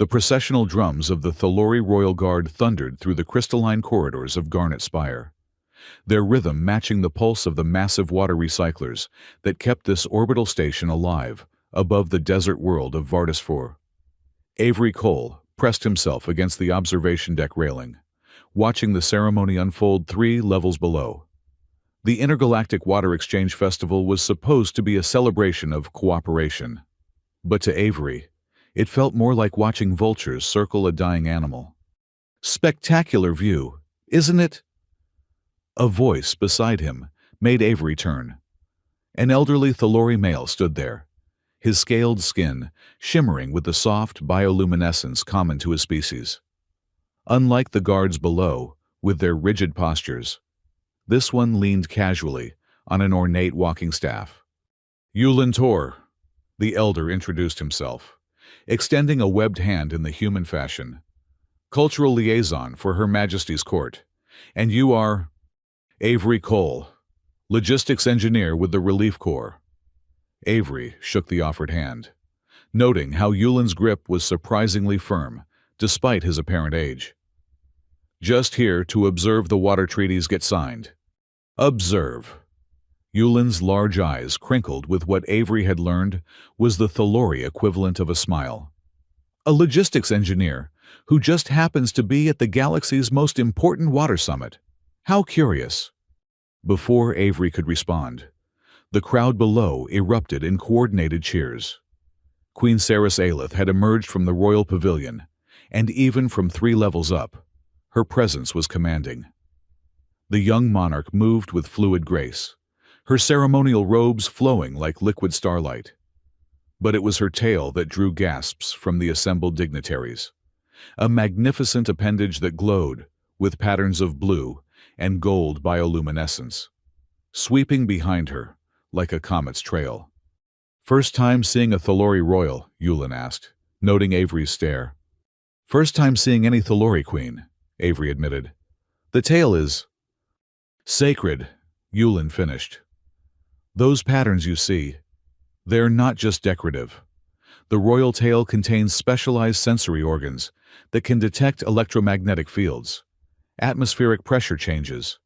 The processional drums of the Thalori Royal Guard thundered through the crystalline corridors of Garnet Spire, their rhythm matching the pulse of the massive water recyclers that kept this orbital station alive above the desert world of Vardis IV. Avery Cole pressed himself against the observation deck railing, watching the ceremony unfold 3 levels below. The Intergalactic Water Exchange Festival was supposed to be a celebration of cooperation, but to Avery, it felt more like watching vultures circle a dying animal. "Spectacular view, isn't it?" A voice beside him made Avery turn. An elderly Thalori male stood there, his scaled skin shimmering with the soft bioluminescence common to his species. Unlike the guards below, with their rigid postures, this one leaned casually on an ornate walking staff. "Yulin Tor," the elder introduced himself, extending a webbed hand in the human fashion. "Cultural liaison for Her Majesty's court. And you are—" "Avery Cole, logistics engineer with the Relief Corps." Avery shook the offered hand, noting how Yulin's grip was surprisingly firm, despite his apparent age. "Just here to observe the water treaties get signed." "Observe." Yulin's large eyes crinkled with what Avery had learned was the Thalori equivalent of a smile. "A logistics engineer who just happens to be at the galaxy's most important water summit. How curious." Before Avery could respond, the crowd below erupted in coordinated cheers. Queen Saris Aelith had emerged from the royal pavilion, and even from 3 levels up, her presence was commanding. The young monarch moved with fluid grace, her ceremonial robes flowing like liquid starlight. But it was her tail that drew gasps from the assembled dignitaries, a magnificent appendage that glowed with patterns of blue and gold bioluminescence, sweeping behind her like a comet's trail. "First time seeing a Thalori royal?" Yulin asked, noting Avery's stare. "First time seeing any Thalori queen," Avery admitted. "The tail is sacred," Yulin finished. "Those patterns you see, they're not just decorative. The royal tail contains specialized sensory organs that can detect electromagnetic fields, atmospheric pressure changes,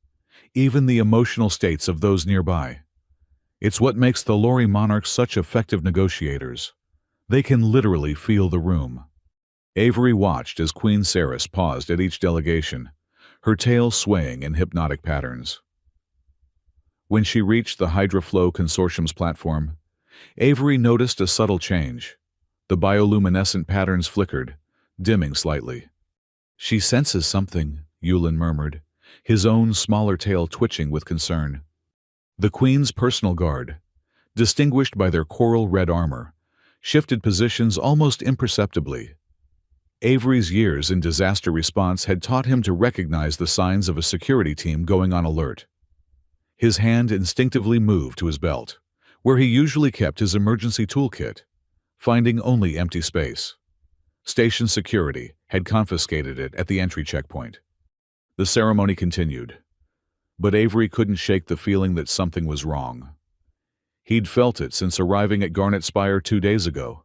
even the emotional states of those nearby. It's what makes the Thalori monarchs such effective negotiators. They can literally feel the room." Avery watched as Queen Saris paused at each delegation, her tail swaying in hypnotic patterns. When she reached the Hydraflow Consortium's platform, Avery noticed a subtle change. The bioluminescent patterns flickered, dimming slightly. "She senses something," Yulin murmured, his own smaller tail twitching with concern. The Queen's personal guard, distinguished by their coral red armor, shifted positions almost imperceptibly. Avery's years in disaster response had taught him to recognize the signs of a security team going on alert. His hand instinctively moved to his belt, where he usually kept his emergency toolkit, finding only empty space. Station security had confiscated it at the entry checkpoint. The ceremony continued, but Avery couldn't shake the feeling that something was wrong. He'd felt it since arriving at Garnet Spire 2 days ago.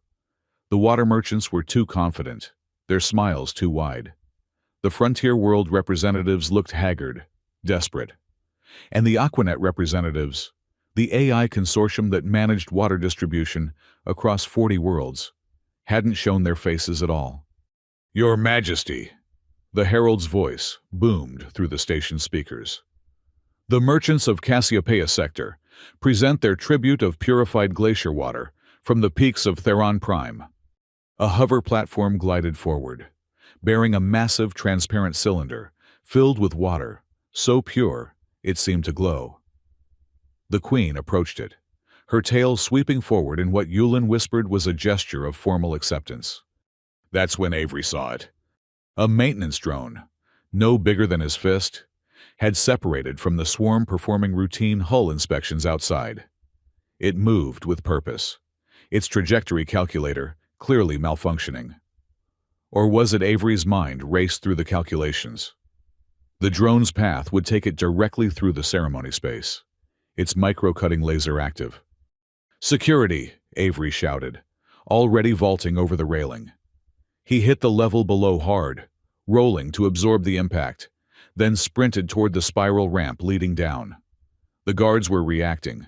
The water merchants were too confident, their smiles too wide. The Frontier World representatives looked haggard, desperate. And the Aquanet representatives, the AI consortium that managed water distribution across 40 worlds, hadn't shown their faces at all. "Your Majesty," the herald's voice boomed through the station speakers. "The merchants of Cassiopeia Sector present their tribute of purified glacier water from the peaks of Theron Prime." A hover platform glided forward, bearing a massive transparent cylinder filled with water, so pure it seemed to glow. The Queen approached it, her tail sweeping forward in what Yulin whispered was a gesture of formal acceptance. That's when Avery saw it. A maintenance drone, no bigger than his fist, had separated from the swarm performing routine hull inspections outside. It moved with purpose, its trajectory calculator clearly malfunctioning. Or was it Avery's mind raced through the calculations? The drone's path would take it directly through the ceremony space, its micro-cutting laser active. "Security!" Avery shouted, already vaulting over the railing. He hit the level below hard, rolling to absorb the impact, then sprinted toward the spiral ramp leading down. The guards were reacting,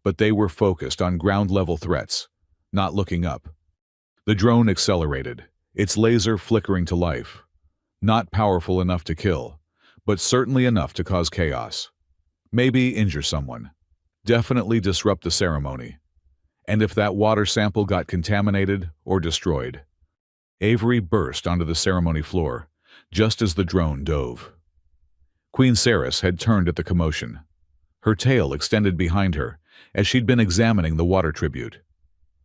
but they were focused on ground-level threats, not looking up. The drone accelerated, its laser flickering to life. Not powerful enough to kill, but certainly enough to cause chaos. Maybe injure someone. Definitely disrupt the ceremony. And if that water sample got contaminated or destroyed. Avery burst onto the ceremony floor, just as the drone dove. Queen Ceres had turned at the commotion. Her tail extended behind her, as she'd been examining the water tribute.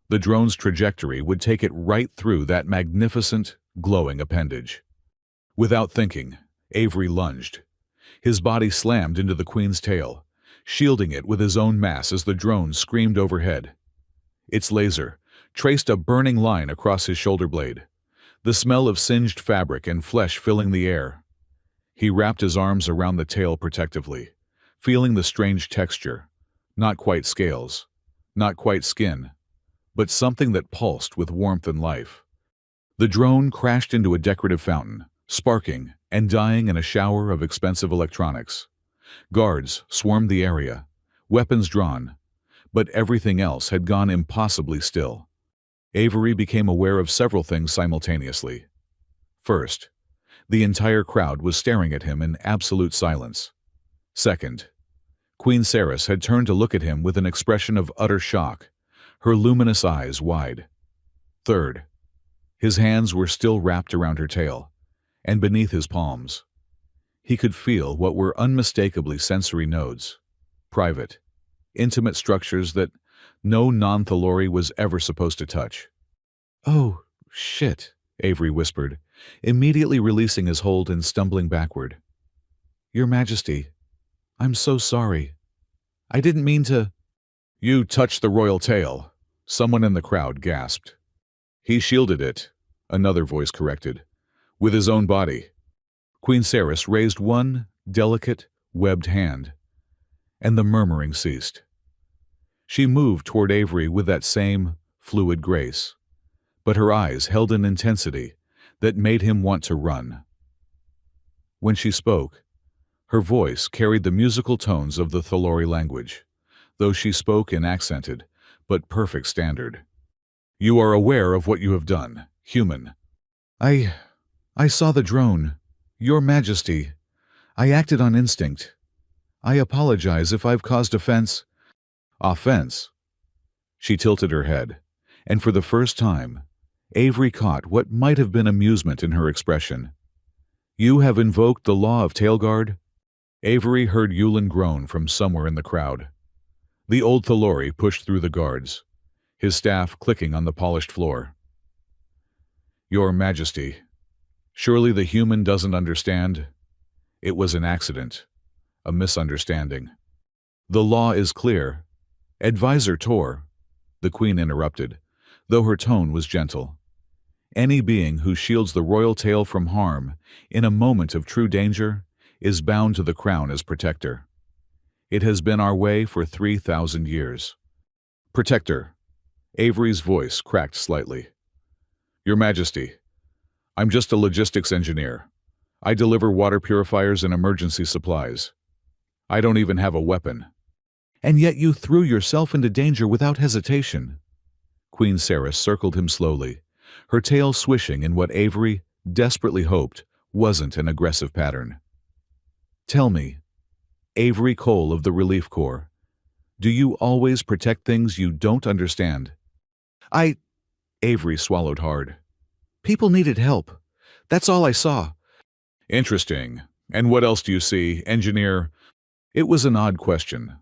The drone's trajectory would take it right through that magnificent, glowing appendage. Without thinking, Avery lunged. His body slammed into the queen's tail, shielding it with his own mass as the drone screamed overhead. Its laser traced a burning line across his shoulder blade, the smell of singed fabric and flesh filling the air. He wrapped his arms around the tail protectively, feeling the strange texture, not quite scales, not quite skin, but something that pulsed with warmth and life. The drone crashed into a decorative fountain, sparking and dying in a shower of expensive electronics. Guards swarmed the area, weapons drawn, but everything else had gone impossibly still. Avery became aware of several things simultaneously. First, the entire crowd was staring at him in absolute silence. Second, Queen Ceres had turned to look at him with an expression of utter shock, her luminous eyes wide. Third, his hands were still wrapped around her tail, and beneath his palms. He could feel what were unmistakably sensory nodes, private, intimate structures that no non-Thalori was ever supposed to touch. "Oh, shit," Avery whispered, immediately releasing his hold and stumbling backward. "Your Majesty, I'm so sorry. I didn't mean to—" "You touched the royal tail," someone in the crowd gasped. "He shielded it," another voice corrected, "with his own body." Queen Ceres raised one delicate, webbed hand, and the murmuring ceased. She moved toward Avery with that same fluid grace, but her eyes held an intensity that made him want to run. When she spoke, her voice carried the musical tones of the Thalori language, though she spoke in accented but perfect standard. "You are aware of what you have done, human." I saw the drone. Your Majesty. I acted on instinct. I apologize if I've caused offense." "Offense?" She tilted her head, and for the first time, Avery caught what might have been amusement in her expression. "You have invoked the law of Tailguard?" Avery heard Yulin groan from somewhere in the crowd. The old Thalori pushed through the guards, his staff clicking on the polished floor. "Your Majesty, surely the human doesn't understand? It was an accident, a misunderstanding. The law is clear." "Advisor Tor," the Queen interrupted, though her tone was gentle. "Any being who shields the royal tail from harm in a moment of true danger is bound to the crown as protector. It has been our way for 3,000 years. "Protector," Avery's voice cracked slightly. "Your Majesty, I'm just a logistics engineer. I deliver water purifiers and emergency supplies. I don't even have a weapon." "And yet you threw yourself into danger without hesitation." Queen Ceres circled him slowly, her tail swishing in what Avery desperately hoped wasn't an aggressive pattern. "Tell me, Avery Cole of the Relief Corps, do you always protect things you don't understand?" Avery swallowed hard. "People needed help. That's all I saw." "Interesting. And what else do you see, engineer?" It was an odd question,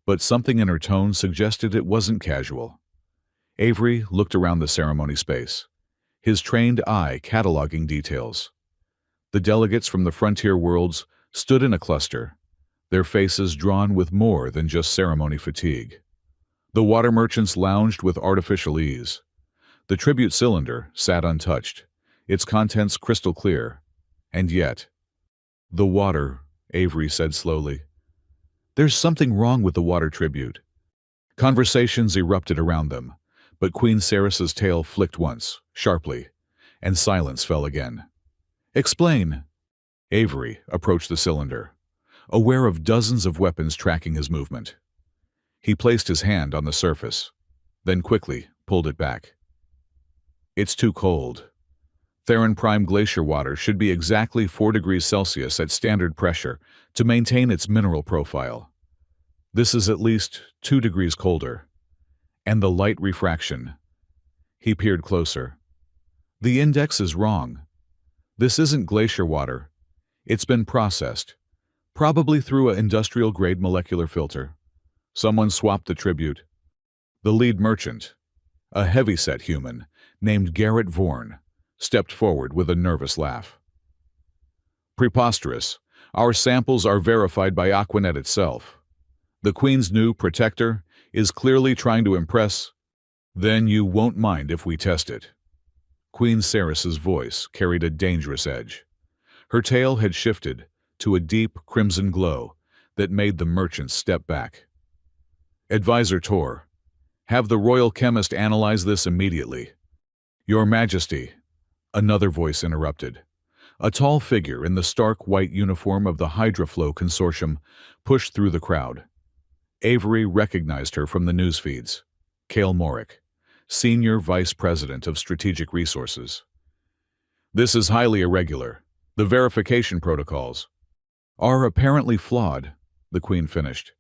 but something in her tone suggested it wasn't casual. Avery looked around the ceremony space, his trained eye cataloging details. The delegates from the frontier worlds stood in a cluster, their faces drawn with more than just ceremony fatigue. The water merchants lounged with artificial ease. The tribute cylinder sat untouched, its contents crystal clear. And yet, "The water," Avery said slowly. "There's something wrong with the water tribute." Conversations erupted around them, but Queen Ceres's tail flicked once, sharply, and silence fell again. "Explain." Avery approached the cylinder, aware of dozens of weapons tracking his movement. He placed his hand on the surface, then quickly pulled it back. "It's too cold. Theron Prime glacier water should be exactly 4 degrees Celsius at standard pressure to maintain its mineral profile. This is at least 2 degrees colder. And the light refraction." He peered closer. "The index is wrong. This isn't glacier water. It's been processed, probably through an industrial-grade molecular filter. Someone swapped the tribute." The lead merchant, a heavy-set human named Garrett Vorn, stepped forward with a nervous laugh. "Preposterous. Our samples are verified by Aquanet itself. The Queen's new protector is clearly trying to impress. Then you won't mind if we test it." Queen Ceres's voice carried a dangerous edge. Her tail had shifted to a deep crimson glow that made the merchant step back. "Advisor Tor, have the royal chemist analyze this immediately." "Your Majesty," another voice interrupted. A tall figure in the stark white uniform of the Hydraflow Consortium pushed through the crowd. Avery recognized her from the news feeds. Cale Morick, Senior Vice President of Strategic Resources. "This is highly irregular. The verification protocols are apparently flawed," the Queen finished.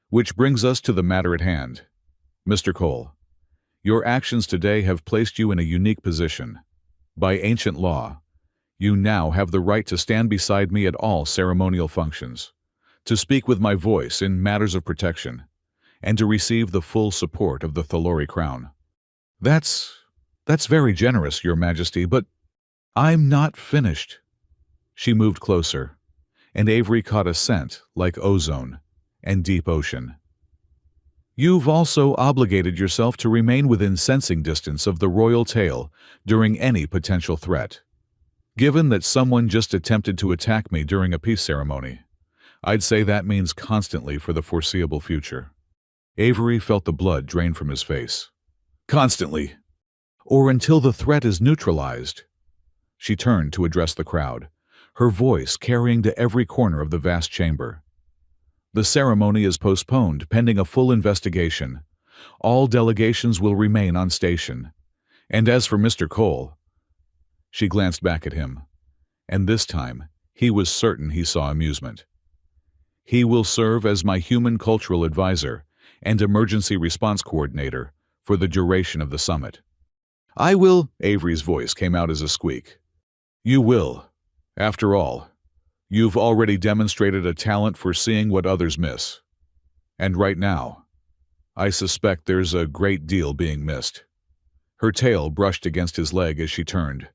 "Which brings us to the matter at hand. Mr. Cole, your actions today have placed you in a unique position. By ancient law, you now have the right to stand beside me at all ceremonial functions, to speak with my voice in matters of protection, and to receive the full support of the Thalori Crown." That's very generous, Your Majesty, but I'm not finished." She moved closer, and Avery caught a scent like ozone and deep ocean. "You've also obligated yourself to remain within sensing distance of the royal tail during any potential threat. Given that someone just attempted to attack me during a peace ceremony, I'd say that means constantly for the foreseeable future." Avery felt the blood drain from his face. "Constantly. Or until the threat is neutralized." She turned to address the crowd, her voice carrying to every corner of the vast chamber. "The ceremony is postponed pending a full investigation. All delegations will remain on station. And as for Mr. Cole..." She glanced back at him, and this time he was certain he saw amusement. "He will serve as my human cultural advisor and emergency response coordinator for the duration of the summit." "I will..." Avery's voice came out as a squeak. "You will. After all, you've already demonstrated a talent for seeing what others miss. And right now, I suspect there's a great deal being missed." Her tail brushed against his leg as she turned,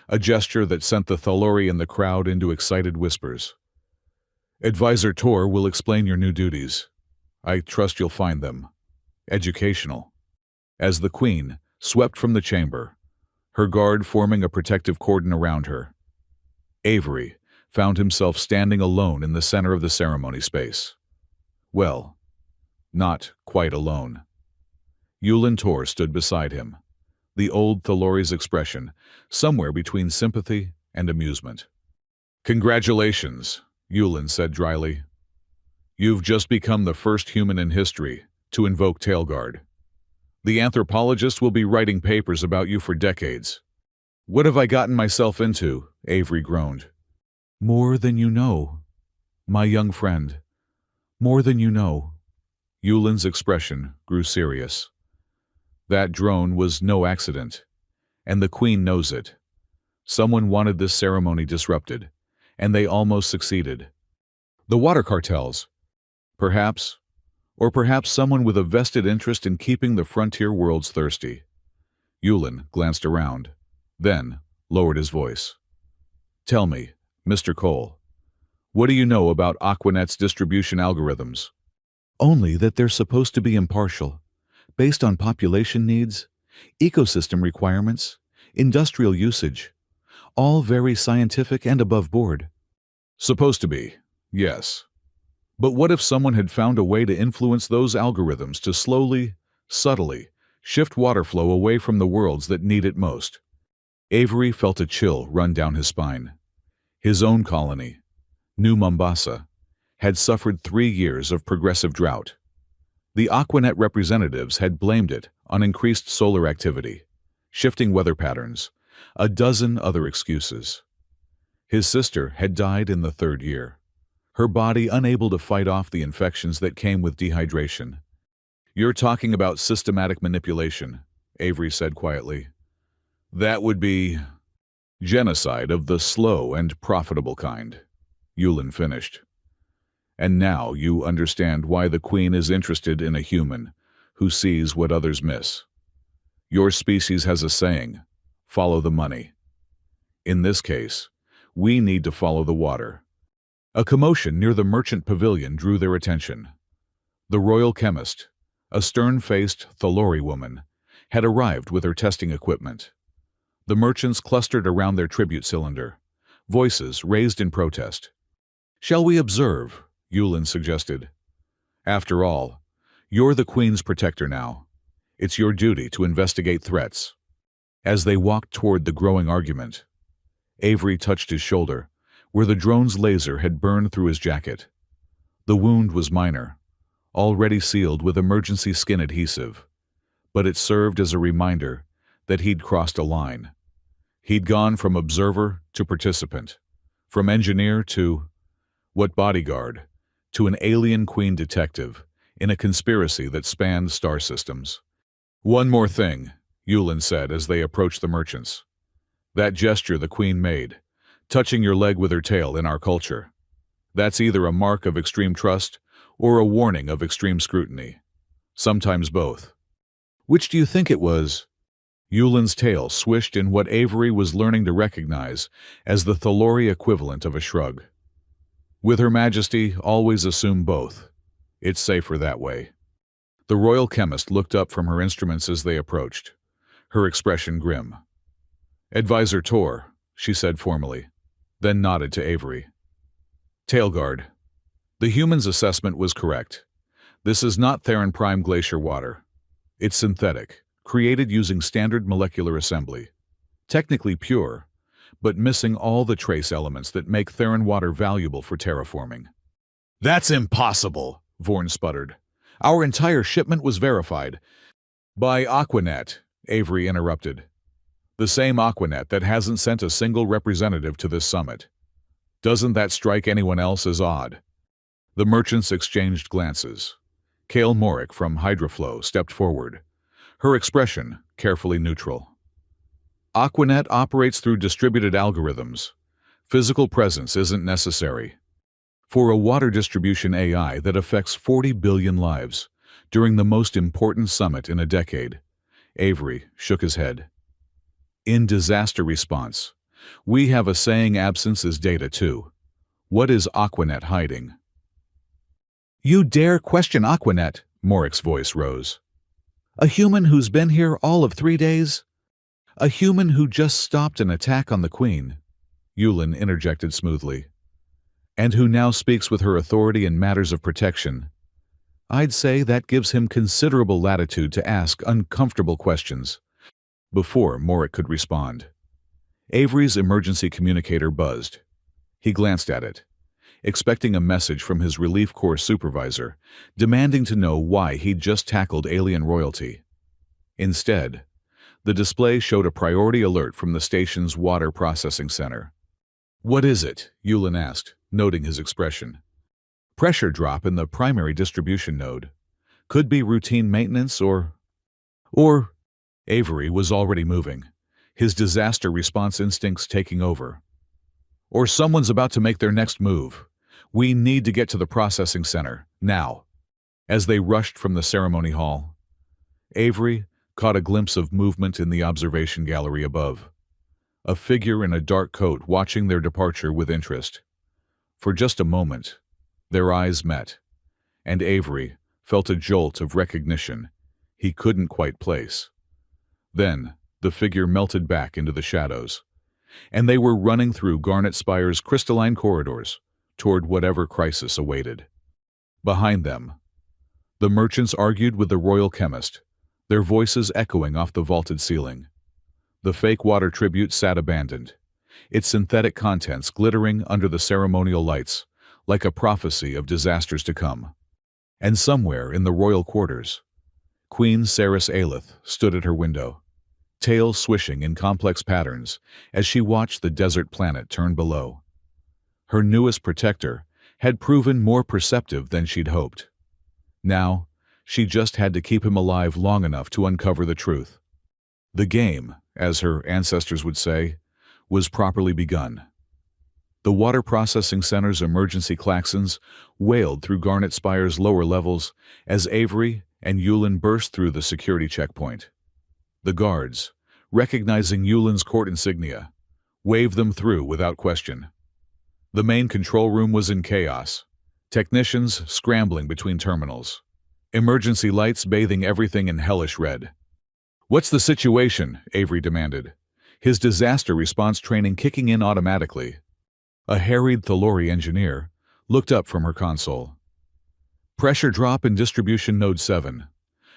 a gesture that sent the Thalori in the crowd into excited whispers. "Advisor Tor will explain your new duties. I trust you'll find them educational." As the Queen swept from the chamber, her guard forming a protective cordon around her, Avery found himself standing alone in the center of the ceremony space. Well, not quite alone. Yulin Tor stood beside him, the old Thalori's expression somewhere between sympathy and amusement. "Congratulations," Yulin said dryly. "You've just become the first human in history to invoke Tailguard. The anthropologists will be writing papers about you for decades." "What have I gotten myself into?" Avery groaned. "More than you know, my young friend. More than you know." Yulin's expression grew serious. "That drone was no accident, and the Queen knows it. Someone wanted this ceremony disrupted, and they almost succeeded. The water cartels, perhaps, or perhaps someone with a vested interest in keeping the frontier worlds thirsty." Yulin glanced around, then lowered his voice. "Tell me, Mr. Cole, what do you know about Aquanet's distribution algorithms?" "Only that they're supposed to be impartial, based on population needs, ecosystem requirements, industrial usage, all very scientific and above board." "Supposed to be, yes. But what if someone had found a way to influence those algorithms to slowly, subtly, shift water flow away from the worlds that need it most? Avery felt a chill run down his spine. His own colony, New Mombasa, had suffered 3 years of progressive drought. The Aquanet representatives had blamed it on increased solar activity, shifting weather patterns, a dozen other excuses. His sister had died in the 3rd year, her body unable to fight off the infections that came with dehydration. "You're talking about systematic manipulation," Avery said quietly. "That would be genocide of the slow and profitable kind," Yulin finished. "And now you understand why the Queen is interested in a human who sees what others miss. Your species has a saying, follow the money. In this case, we need to follow the water." A commotion near the merchant pavilion drew their attention. The royal chemist, a stern-faced Thalori woman, had arrived with her testing equipment. The merchants clustered around their tribute cylinder, voices raised in protest. "Shall we observe?" Yulin suggested. "After all, you're the Queen's protector now. It's your duty to investigate threats." As they walked toward the growing argument, Avery touched his shoulder, where the drone's laser had burned through his jacket. The wound was minor, already sealed with emergency skin adhesive, but it served as a reminder that he'd crossed a line. He'd gone from observer to participant, from engineer to bodyguard, to an alien Queen detective in a conspiracy that spanned star systems. "One more thing," Yulin said as they approached the merchants. "That gesture the Queen made, touching your leg with her tail in our culture. That's either a mark of extreme trust or a warning of extreme scrutiny. Sometimes both." "Which do you think it was?" Yulin's tail swished in what Avery was learning to recognize as the Thalori equivalent of a shrug. "With Her Majesty, always assume both. It's safer that way." The royal chemist looked up from her instruments as they approached, her expression grim. "Advisor Tor," she said formally, then nodded to Avery. "Tailguard, the human's assessment was correct. This is not Theron Prime Glacier water. It's synthetic, created using standard molecular assembly. Technically pure, but missing all the trace elements that make Theron water valuable for terraforming." "That's impossible," Vorn sputtered. "Our entire shipment was verified." "By Aquanet," Avery interrupted. "The same Aquanet that hasn't sent a single representative to this summit. Doesn't that strike anyone else as odd?" The merchants exchanged glances. Kale Morick from Hydroflow stepped forward, her expression carefully neutral. "Aquanet operates through distributed algorithms. Physical presence isn't necessary. For a water distribution AI that affects 40 billion lives during the most important summit in a decade," Avery shook his head. "In disaster response, we have a saying absence is data too. What is Aquanet hiding?" "You dare question Aquanet?" Morick's voice rose. "A human who's been here all of 3 days? A human who just stopped an attack on the Queen," Yulin interjected smoothly, "and who now speaks with her authority in matters of protection. I'd say that gives him considerable latitude to ask uncomfortable questions." Before Morick could respond, Avery's emergency communicator buzzed. He glanced at it, expecting a message from his relief corps supervisor, demanding to know why he'd just tackled alien royalty. Instead, the display showed a priority alert from the station's water processing center. "What is it?" Yulin asked, noting his expression. "Pressure drop in the primary distribution node. Could be routine maintenance or..." Avery was already moving, his disaster response instincts taking over. "Or someone's about to make their next move. We need to get to the processing center, now." As they rushed from the ceremony hall, Avery caught a glimpse of movement in the observation gallery above. A figure in a dark coat watching their departure with interest. For just a moment, their eyes met, and Avery felt a jolt of recognition he couldn't quite place. Then, the figure melted back into the shadows, and they were running through Garnet Spire's crystalline corridors toward whatever crisis awaited. Behind them, the merchants argued with the royal chemist, their voices echoing off the vaulted ceiling. The fake water tribute sat abandoned, its synthetic contents glittering under the ceremonial lights, like a prophecy of disasters to come. And somewhere in the royal quarters, Queen Ceres Aelith stood at her window, tail swishing in complex patterns as she watched the desert planet turn below. Her newest protector had proven more perceptive than she'd hoped. Now, she just had to keep him alive long enough to uncover the truth. The game, as her ancestors would say, was properly begun. The water processing center's emergency klaxons wailed through Garnet Spire's lower levels as Avery and Yulin burst through the security checkpoint. The guards, recognizing Yulin's court insignia, waved them through without question. The main control room was in chaos, technicians scrambling between terminals, emergency lights bathing everything in hellish red. "What's the situation?" Avery demanded, his disaster response training kicking in automatically. A harried Thalori engineer looked up from her console. "Pressure drop in distribution node 7.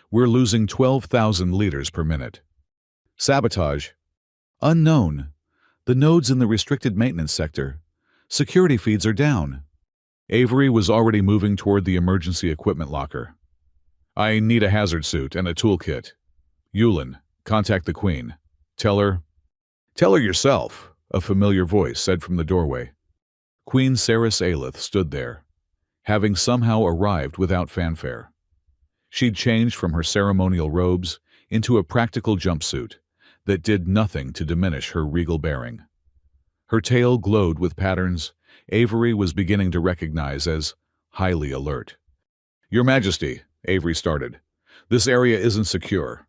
We're losing 12,000 liters per minute." "Sabotage." "Unknown. The node's in the restricted maintenance sector. Security feeds are down." Avery was already moving toward the emergency equipment locker. "I need a hazard suit and a toolkit. Yulin, contact the Queen. Tell her yourself," a familiar voice said from the doorway. Queen Ceres Aelith stood there, having somehow arrived without fanfare. She'd changed from her ceremonial robes into a practical jumpsuit that did nothing to diminish her regal bearing. Her tail glowed with patterns Avery was beginning to recognize as highly alert. "Your Majesty," Avery started, "this area isn't secure."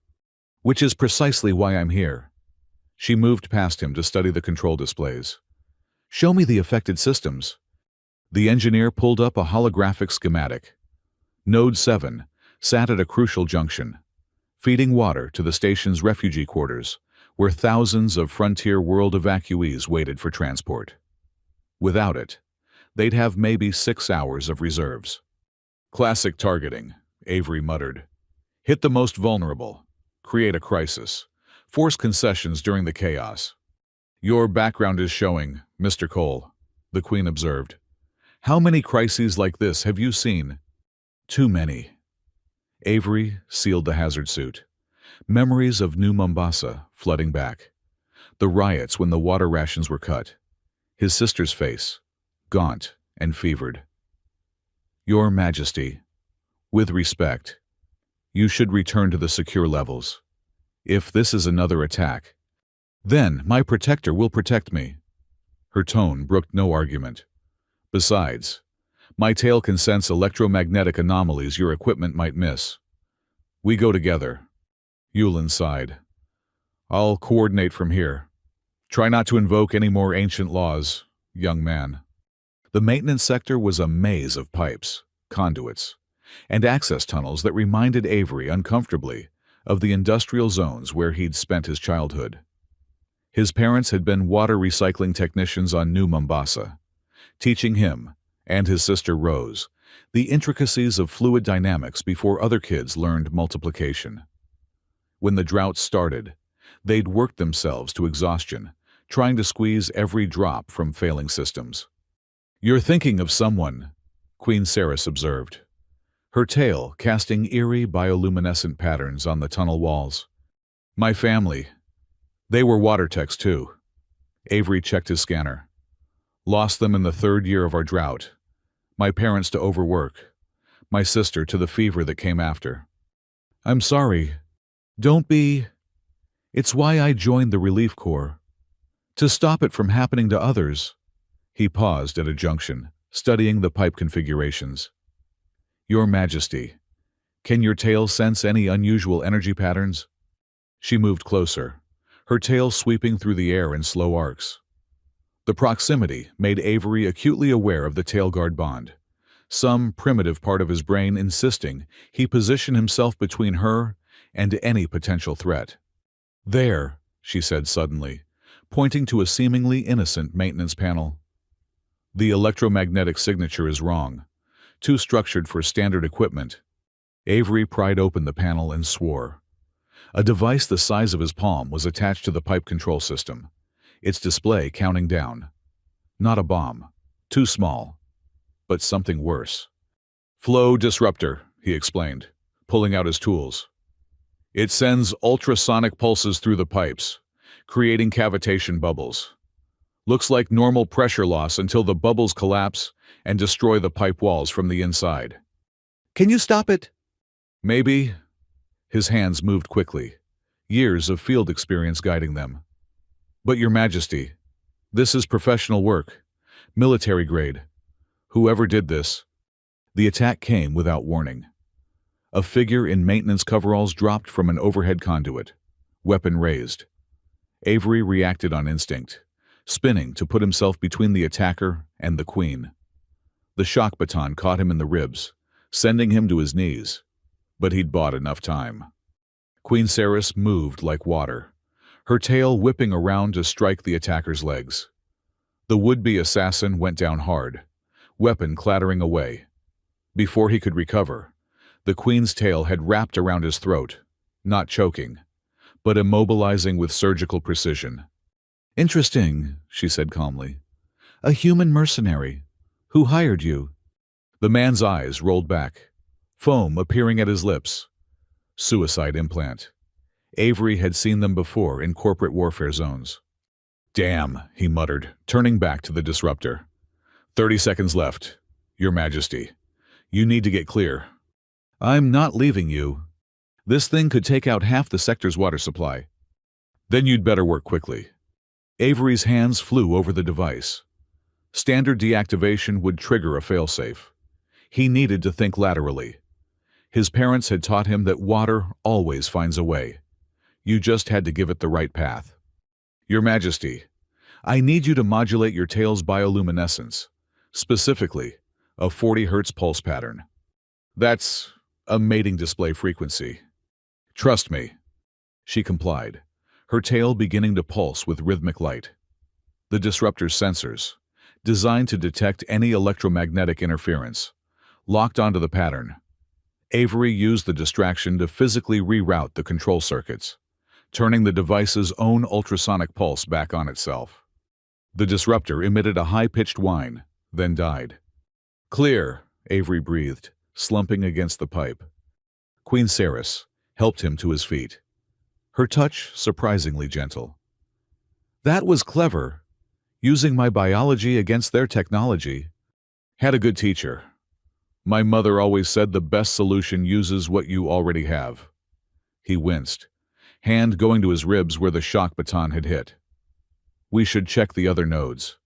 "Which is precisely why I'm here." She moved past him to study the control displays. "Show me the affected systems." The engineer pulled up a holographic schematic. Node 7 sat at a crucial junction, feeding water to the station's refugee quarters, where thousands of frontier world evacuees waited for transport. Without it, they'd have maybe 6 hours of reserves. "Classic targeting," Avery muttered. "Hit the most vulnerable. Create a crisis. Force concessions during the chaos." "Your background is showing, Mr. Cole," the Queen observed. "How many crises like this have you seen?" "Too many." Avery sealed the hazard suit. Memories of New Mombasa flooding back. The riots when the water rations were cut. His sister's face, gaunt and fevered. "Your Majesty, with respect, you should return to the secure levels. If this is another attack, then my protector will protect me." Her tone brooked no argument. "Besides, my tail can sense electromagnetic anomalies your equipment might miss. We go together." Yulin sighed. "I'll coordinate from here. Try not to invoke any more ancient laws, young man." The maintenance sector was a maze of pipes, conduits, and access tunnels that reminded Avery uncomfortably of the industrial zones where he'd spent his childhood. His parents had been water recycling technicians on New Mombasa, teaching him, and his sister Rose, the intricacies of fluid dynamics before other kids learned multiplication. When the drought started, they'd worked themselves to exhaustion, trying to squeeze every drop from failing systems. "You're thinking of someone," Queen Ceres observed, her tail casting eerie bioluminescent patterns on the tunnel walls. "My family. They were water techs too." Avery checked his scanner. "Lost them in the 3rd year of our drought. My parents to overwork. My sister to the fever that came after." "I'm sorry. Don't be. It's why I joined the Relief Corps. To stop it from happening to others." He paused at a junction, studying the pipe configurations. "Your Majesty, can your tail sense any unusual energy patterns?" She moved closer, her tail sweeping through the air in slow arcs. The proximity made Avery acutely aware of the tailguard bond, some primitive part of his brain insisting he position himself between her and any potential threat. "There," she said suddenly, pointing to a seemingly innocent maintenance panel. "The electromagnetic signature is wrong, too structured for standard equipment." Avery pried open the panel and swore. A device the size of his palm was attached to the pipe control system, its display counting down. Not a bomb. Too small. But something worse. Flow disruptor, he explained, pulling out his tools. It sends ultrasonic pulses through the pipes, creating cavitation bubbles. Looks like normal pressure loss until the bubbles collapse and destroy the pipe walls from the inside. Can you stop it? Maybe. His hands moved quickly, years of field experience guiding them. But Your Majesty, this is professional work, military grade. Whoever did this. The attack came without warning. A figure in maintenance coveralls dropped from an overhead conduit, weapon raised. Avery reacted on instinct, spinning to put himself between the attacker and the queen. The shock baton caught him in the ribs, sending him to his knees. But he'd bought enough time. Queen Ceres moved like water, her tail whipping around to strike the attacker's legs. The would-be assassin went down hard, weapon clattering away. Before he could recover, the queen's tail had wrapped around his throat, not choking, but immobilizing with surgical precision. Interesting, she said calmly. A human mercenary. Who hired you? The man's eyes rolled back, foam appearing at his lips. Suicide implant. Avery had seen them before in corporate warfare zones. Damn, he muttered, turning back to the disruptor. 30 seconds left. Your Majesty, you need to get clear. I'm not leaving you. This thing could take out half the sector's water supply. Then you'd better work quickly. Avery's hands flew over the device. Standard deactivation would trigger a failsafe. He needed to think laterally. His parents had taught him that water always finds a way. You just had to give it the right path. Your Majesty, I need you to modulate your tail's bioluminescence, specifically a 40 Hz pulse pattern. That's a mating display frequency. Trust me. She complied, her tail beginning to pulse with rhythmic light. The disruptor's sensors, designed to detect any electromagnetic interference, locked onto the pattern. Avery used the distraction to physically reroute the control circuits, turning the device's own ultrasonic pulse back on itself. The disruptor emitted a high-pitched whine, then died. Clear, Avery breathed, slumping against the pipe. Queen Ceres helped him to his feet, her touch surprisingly gentle. That was clever, using my biology against their technology. Had a good teacher. My mother always said the best solution uses what you already have. He winced, hand going to his ribs where the shock baton had hit. We should check the other nodes.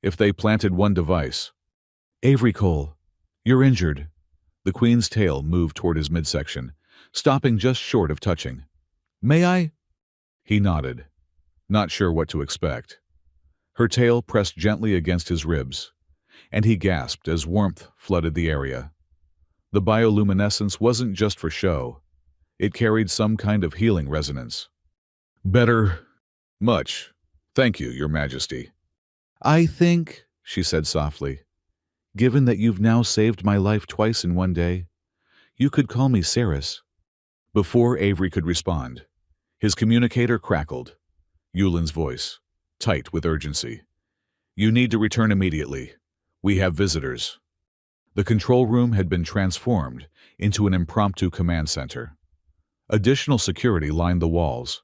If they planted one device. Avery Cole, you're injured. The Queen's tail moved toward his midsection, stopping just short of touching. May I? He nodded, not sure what to expect. Her tail pressed gently against his ribs, and he gasped as warmth flooded the area. The bioluminescence wasn't just for show. It carried some kind of healing resonance. Better. Much. Thank you, Your Majesty. I think, she said softly, given that you've now saved my life twice in one day, you could call me Ceres. Before Avery could respond, his communicator crackled. Yulin's voice, tight with urgency. You need to return immediately. We have visitors. The control room had been transformed into an impromptu command center. Additional security lined the walls,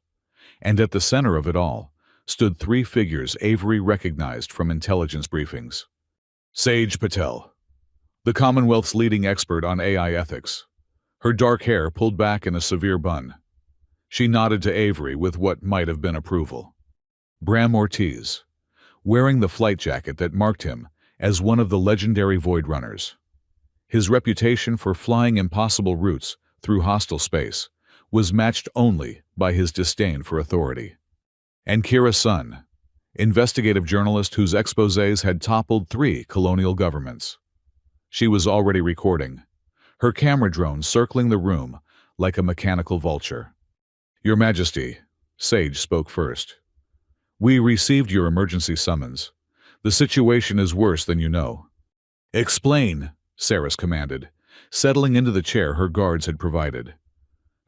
and at the center of it all stood three figures Avery recognized from intelligence briefings. Sage Patel, the Commonwealth's leading expert on AI ethics, her dark hair pulled back in a severe bun. She nodded to Avery with what might have been approval. Bram Ortiz, wearing the flight jacket that marked him as one of the legendary Void Runners. His reputation for flying impossible routes through hostile space was matched only by his disdain for authority. And Kira Sun, investigative journalist whose exposés had toppled 3 colonial governments. She was already recording, her camera drone circling the room like a mechanical vulture. Your Majesty, Sage spoke first. We received your emergency summons. The situation is worse than you know. Explain, Ceres commanded, settling into the chair her guards had provided.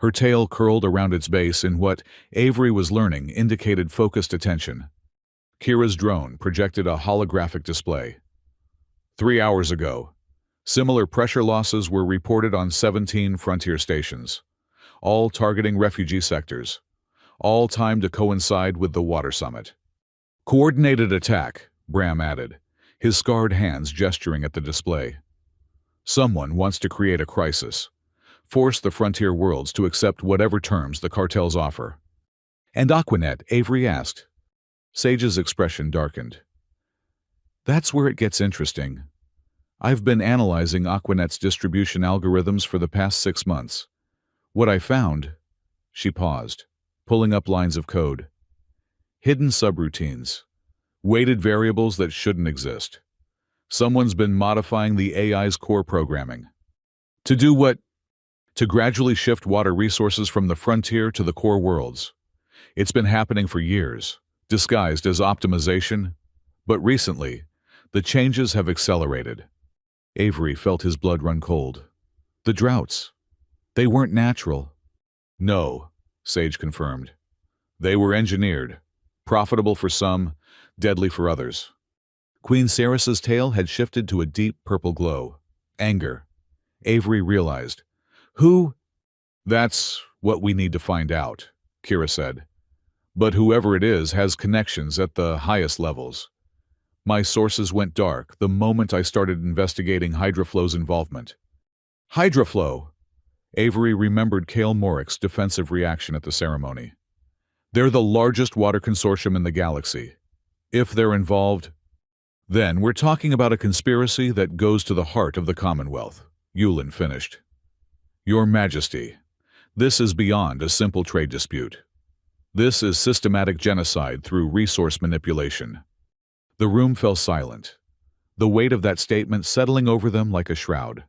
Her tail curled around its base in what Avery was learning indicated focused attention. Kira's drone projected a holographic display. 3 hours ago, similar pressure losses were reported on 17 frontier stations, all targeting refugee sectors, all timed to coincide with the water summit. Coordinated attack, Bram added, his scarred hands gesturing at the display. Someone wants to create a crisis, force the frontier worlds to accept whatever terms the cartels offer. And Aquanet, Avery asked. Sage's expression darkened. That's where it gets interesting. I've been analyzing Aquanet's distribution algorithms for the past 6 months. What I found... She paused, pulling up lines of code. Hidden subroutines. Weighted variables that shouldn't exist. Someone's been modifying the AI's core programming. To do what? To gradually shift water resources from the frontier to the core worlds. It's been happening for years, disguised as optimization, but recently, the changes have accelerated. Avery felt his blood run cold. The droughts. They weren't natural. No, Sage confirmed. They were engineered, profitable for some, deadly for others. Queen Ceres's tail had shifted to a deep purple glow. Anger. Avery realized. Who? That's what we need to find out, Kira said. But whoever it is has connections at the highest levels. My sources went dark the moment I started investigating Hydraflow's involvement. Hydraflow! Avery remembered Kale Morick's defensive reaction at the ceremony. They're the largest water consortium in the galaxy. If they're involved, then we're talking about a conspiracy that goes to the heart of the Commonwealth, Yulin finished. Your Majesty, this is beyond a simple trade dispute. This is systematic genocide through resource manipulation. The room fell silent, the weight of that statement settling over them like a shroud.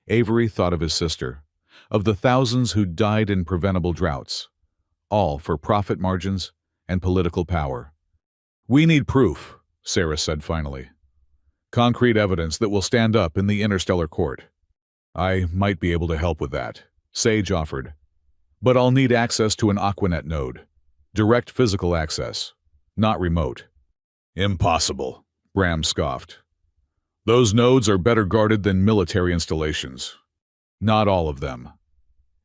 Avery thought of his sister, of the thousands who died in preventable droughts, all for profit margins and political power. We need proof, Sarah said finally. Concrete evidence that will stand up in the interstellar court. I might be able to help with that, Sage offered. But I'll need access to an Aquanet node. Direct physical access, not remote. Impossible, Bram scoffed. Those nodes are better guarded than military installations. Not all of them.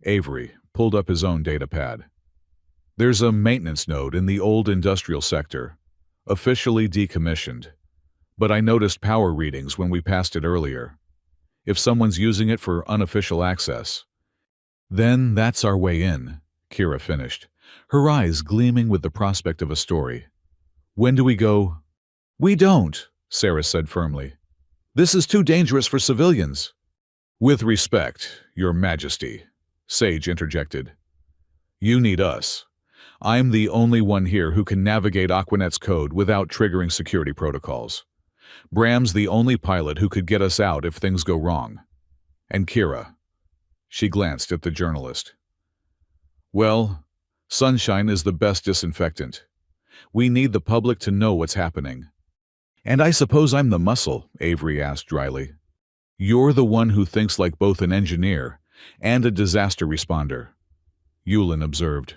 Avery pulled up his own datapad. There's a maintenance node in the old industrial sector, officially decommissioned, but I noticed power readings when we passed it earlier. If someone's using it for unofficial access, then that's our way in, Kira finished, her eyes gleaming with the prospect of a story. When do we go? We don't, Sarah said firmly. This is too dangerous for civilians. With respect, Your Majesty, Sage interjected. You need us. I'm the only one here who can navigate Aquanet's code without triggering security protocols. Bram's the only pilot who could get us out if things go wrong. And Kira. She glanced at the journalist. Well, sunshine is the best disinfectant. We need the public to know what's happening. And I suppose I'm the muscle, Avery asked dryly. You're the one who thinks like both an engineer and a disaster responder, Yulin observed.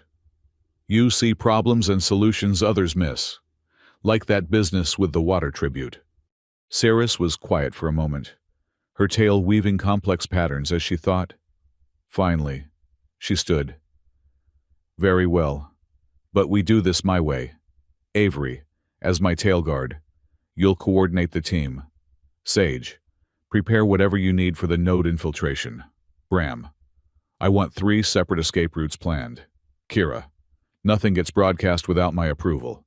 You see problems and solutions others miss, like that business with the water tribute. Ceres was quiet for a moment, her tail weaving complex patterns as she thought. Finally, she stood. Very well, but we do this my way. Avery, as my tail guard, you'll coordinate the team. Sage, prepare whatever you need for the node infiltration. Bram, I want 3 separate escape routes planned. Kira, nothing gets broadcast without my approval.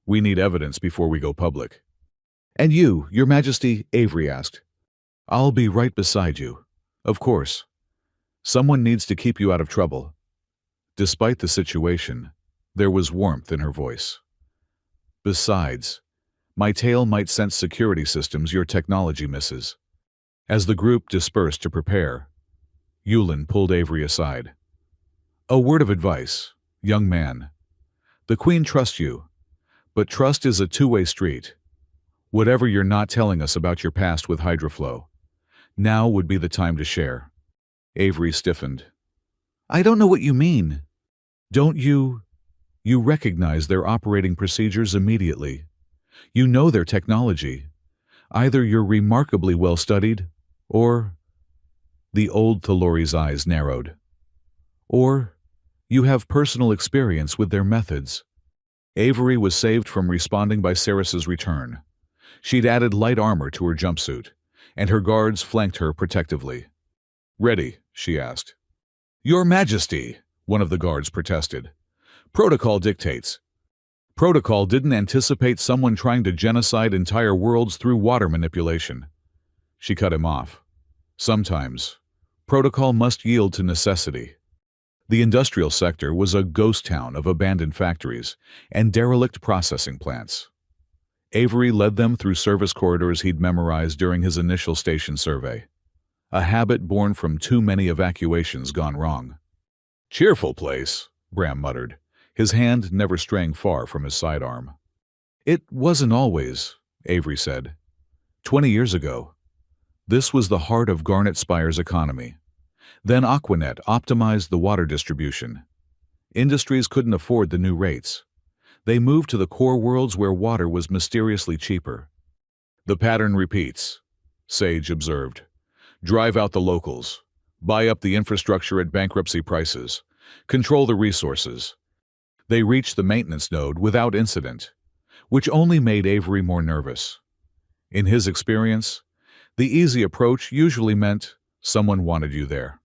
We need evidence before we go public. And you, Your Majesty, Avery asked. I'll be right beside you. Of course. Someone needs to keep you out of trouble. Despite the situation, there was warmth in her voice. Besides, my tail might sense security systems your technology misses. As the group dispersed to prepare, Yulin pulled Avery aside. A word of advice, young man. The Queen trusts you, but trust is a two-way street. Whatever you're not telling us about your past with Hydraflow, now would be the time to share. Avery stiffened. I don't know what you mean. Don't you? You recognize their operating procedures immediately. You know their technology. Either you're remarkably well studied, or the old Thalori's eyes narrowed. Or you have personal experience with their methods. Avery was saved from responding by Ceres's return. She'd added light armor to her jumpsuit, and her guards flanked her protectively. "Ready?" she asked. "Your Majesty," one of the guards protested. "Protocol dictates." Protocol didn't anticipate someone trying to genocide entire worlds through water manipulation. She cut him off. Sometimes, protocol must yield to necessity. The industrial sector was a ghost town of abandoned factories and derelict processing plants. Avery led them through service corridors he'd memorized during his initial station survey, a habit born from too many evacuations gone wrong. "Cheerful place," Bram muttered, his hand never straying far from his sidearm. "It wasn't always," Avery said. 20 years ago. This was the heart of Garnet Spire's economy. Then Aquanet optimized the water distribution. Industries couldn't afford the new rates. They moved to the core worlds where water was mysteriously cheaper. "The pattern repeats," Sage observed. "Drive out the locals. Buy up the infrastructure at bankruptcy prices. Control the resources." They reached the maintenance node without incident, which only made Avery more nervous. In his experience, the easy approach usually meant someone wanted you there.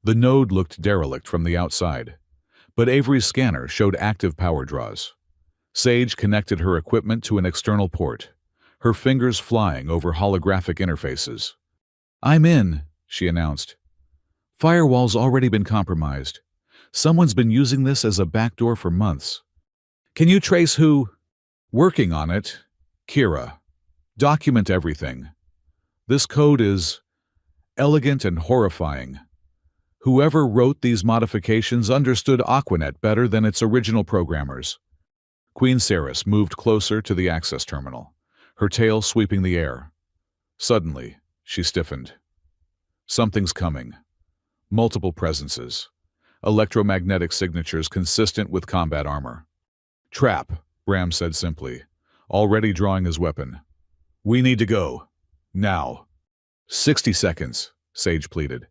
The node looked derelict from the outside, but Avery's scanner showed active power draws. Sage connected her equipment to an external port, her fingers flying over holographic interfaces. "I'm in," she announced. "Firewall's already been compromised. Someone's been using this as a backdoor for months. Can you trace who?" "Working on it. Kira. Document everything. This code is elegant and horrifying. Whoever wrote these modifications understood Aquanet better than its original programmers." Queen Ceres moved closer to the access terminal, her tail sweeping the air. Suddenly, she stiffened. "Something's coming. Multiple presences. Electromagnetic signatures consistent with combat armor." "Trap," Bram said simply, already drawing his weapon. "We need to go. Now." 60 seconds, Sage pleaded.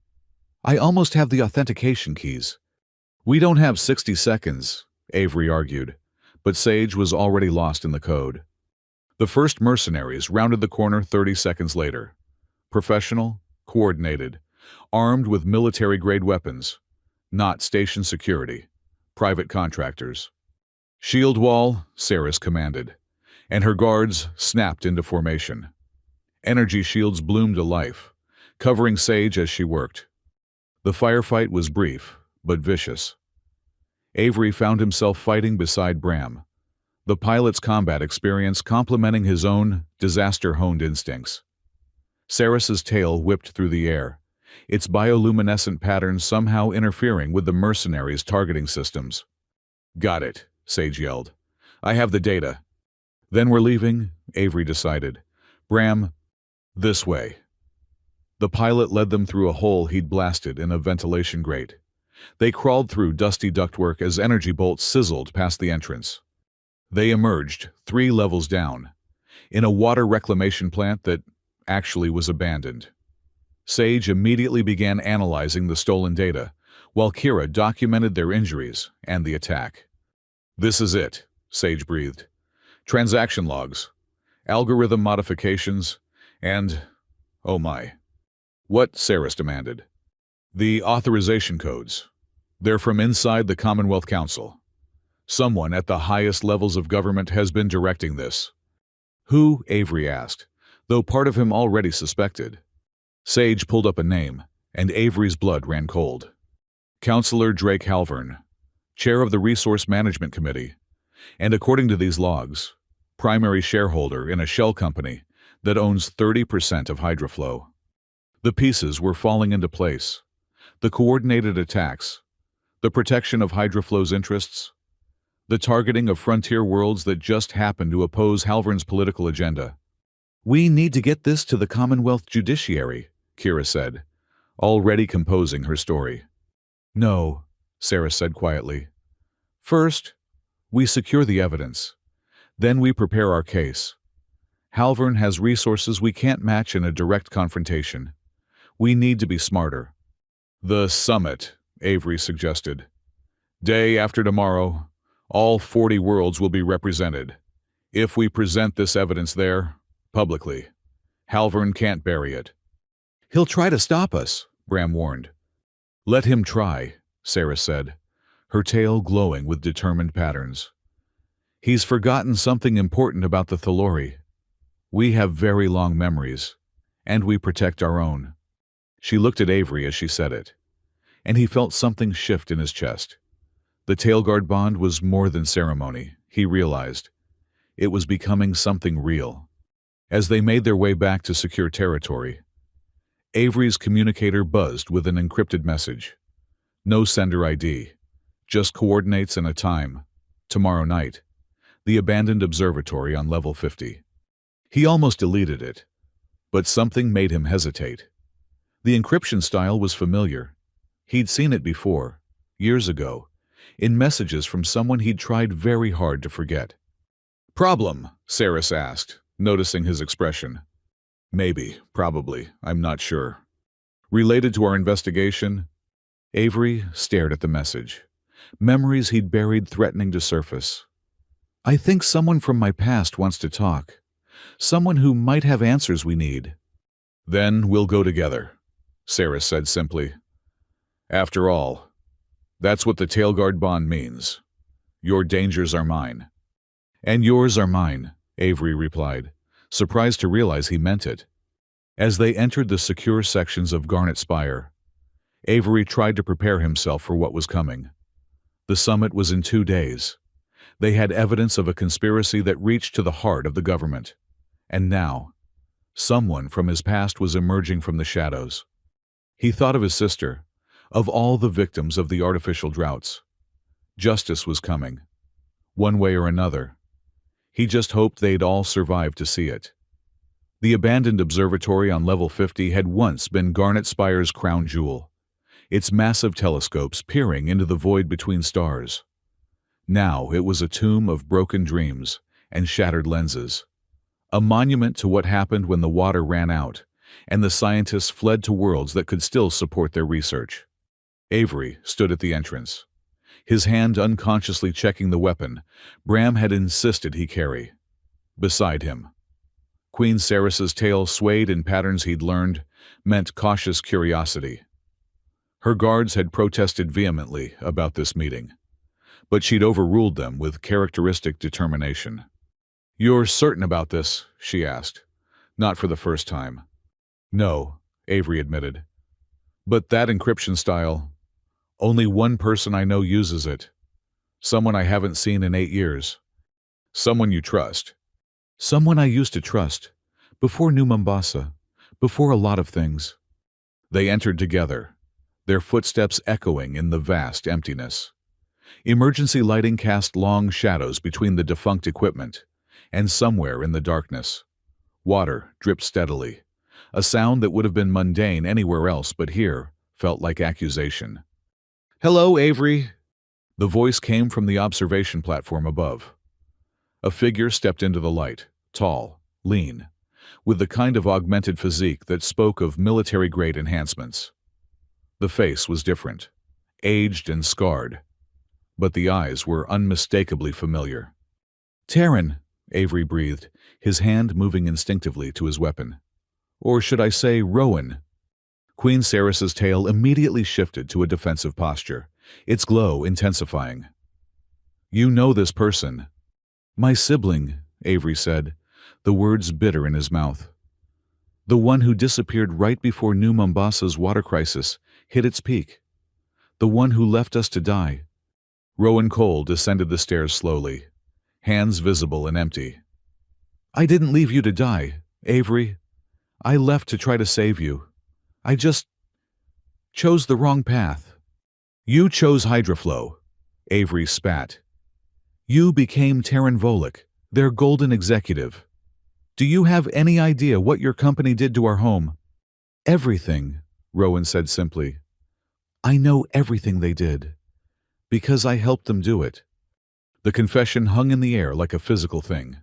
"I almost have the authentication keys." "We don't have 60 seconds, Avery argued, but Sage was already lost in the code. The first mercenaries rounded the corner 30 seconds later. Professional, coordinated, armed with military-grade weapons. Not station security, private contractors. "Shield wall," Ceres commanded, and her guards snapped into formation. Energy shields bloomed to life, covering Sage as she worked. The firefight was brief, but vicious. Avery found himself fighting beside Bram, the pilot's combat experience complementing his own disaster-honed instincts. Ceres's tail whipped through the air, its bioluminescent patterns somehow interfering with the mercenaries' targeting systems. "Got it," Sage yelled. "I have the data." "Then we're leaving," Avery decided. "Bram, this way." The pilot led them through a hole he'd blasted in a ventilation grate. They crawled through dusty ductwork as energy bolts sizzled past the entrance. They emerged, 3 levels down, in a water reclamation plant that actually was abandoned. Sage immediately began analyzing the stolen data, while Kira documented their injuries and the attack. "This is it," Sage breathed. "Transaction logs, algorithm modifications, and, oh my." "What?" Ceres demanded. "The authorization codes. They're from inside the Commonwealth Council. Someone at the highest levels of government has been directing this." "Who?" Avery asked, though part of him already suspected. Sage pulled up a name, and Avery's blood ran cold. "Councillor Drake Halvern, chair of the Resource Management Committee, and according to these logs, primary shareholder in a shell company that owns 30% of Hydroflow." The pieces were falling into place. The coordinated attacks, the protection of Hydroflow's interests, the targeting of frontier worlds that just happened to oppose Halvern's political agenda. "We need to get this to the Commonwealth Judiciary," Kira said, already composing her story. No, Sarah said quietly. First, we secure the evidence. Then we prepare our case. Halvern has resources we can't match in a direct confrontation. We need to be smarter. The summit, Avery suggested. Day after tomorrow, all 40 worlds will be represented. If we present this evidence there, publicly, Halvern can't bury it. He'll try to stop us, Bram warned. Let him try, Sarah said, her tail glowing with determined patterns. He's forgotten something important about the Thalori. We have very long memories, and we protect our own. She looked at Avery as she said it, and he felt something shift in his chest. The Tailguard bond was more than ceremony, he realized. It was becoming something real. As they made their way back to secure territory, Avery's communicator buzzed with an encrypted message. No sender ID, just coordinates and a time. Tomorrow night. The abandoned observatory on level 50. He almost deleted it, but something made him hesitate. The encryption style was familiar. He'd seen it before, years ago, in messages from someone he'd tried very hard to forget. Problem? Saris asked, noticing his expression. Maybe, probably, I'm not sure. Related to our investigation? Avery stared at the message. Memories he'd buried threatening to surface. I think someone from my past wants to talk. Someone who might have answers we need. Then we'll go together, Saris said simply. After all, that's what the Tailguard bond means. Your dangers are mine. And yours are mine, Avery replied, surprised to realize he meant it. As they entered the secure sections of Garnet Spire, Avery tried to prepare himself for what was coming. The summit was in 2 days. They had evidence of a conspiracy that reached to the heart of the government. And now, someone from his past was emerging from the shadows. He thought of his sister, of all the victims of the artificial droughts. Justice was coming, one way or another. He just hoped they'd all survive to see it. The abandoned observatory on level 50 had once been Garnet Spire's crown jewel, its massive telescopes peering into the void between stars. Now it was a tomb of broken dreams and shattered lenses, a monument to what happened when the water ran out and the scientists fled to worlds that could still support their research. Avery stood at the entrance, his hand unconsciously checking the weapon Bram had insisted he carry. Beside him, Queen Saris's tail swayed in patterns he'd learned, meant cautious curiosity. Her guards had protested vehemently about this meeting, but she'd overruled them with characteristic determination. You're certain about this? She asked, not for the first time. No, Avery admitted. But that encryption style, only one person I know uses it. Someone I haven't seen in 8 years. Someone you trust. Someone I used to trust, before New Mombasa, before a lot of things. They entered together, their footsteps echoing in the vast emptiness. Emergency lighting cast long shadows between the defunct equipment, and somewhere in the darkness, water dripped steadily, a sound that would have been mundane anywhere else but here felt like accusation. Hello, Avery. The voice came from the observation platform above. A figure stepped into the light, tall, lean, with the kind of augmented physique that spoke of military-grade enhancements. The face was different, aged and scarred, but the eyes were unmistakably familiar. Terran, Avery breathed, his hand moving instinctively to his weapon. Or should I say Rowan? Queen Saris's tail immediately shifted to a defensive posture, its glow intensifying. You know this person. My sibling, Avery said, the words bitter in his mouth. The one who disappeared right before New Mombasa's water crisis hit its peak. The one who left us to die. Rowan Cole descended the stairs slowly, hands visible and empty. I didn't leave you to die, Avery. I left to try to save you. I just chose the wrong path. You chose Hydraflow, Avery spat. You became Terran Volek, their golden executive. Do you have any idea what your company did to our home? Everything, Rowan said simply. I know everything they did, because I helped them do it. The confession hung in the air like a physical thing.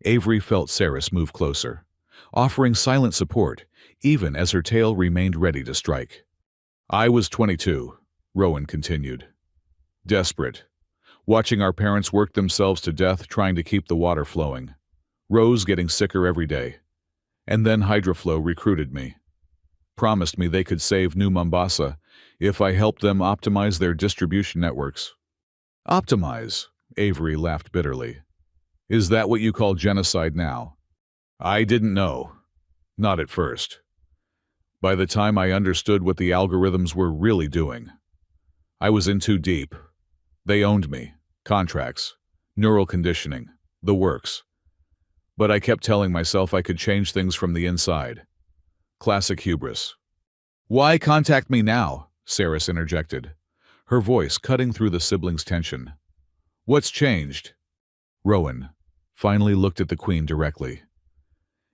Avery felt Saris move closer, offering silent support, even as her tail remained ready to strike. I was 22, Rowan continued. Desperate, watching our parents work themselves to death trying to keep the water flowing. Rose getting sicker every day. And then Hydroflow recruited me. Promised me they could save New Mombasa if I helped them optimize their distribution networks. Optimize? Avery laughed bitterly. Is that what you call genocide now? I didn't know. Not at first. By the time I understood what the algorithms were really doing, I was in too deep. They owned me. Contracts. Neural conditioning. The works. But I kept telling myself I could change things from the inside. Classic hubris. Why contact me now? Saris interjected, her voice cutting through the siblings' tension. What's changed? Rowan finally looked at the Queen directly,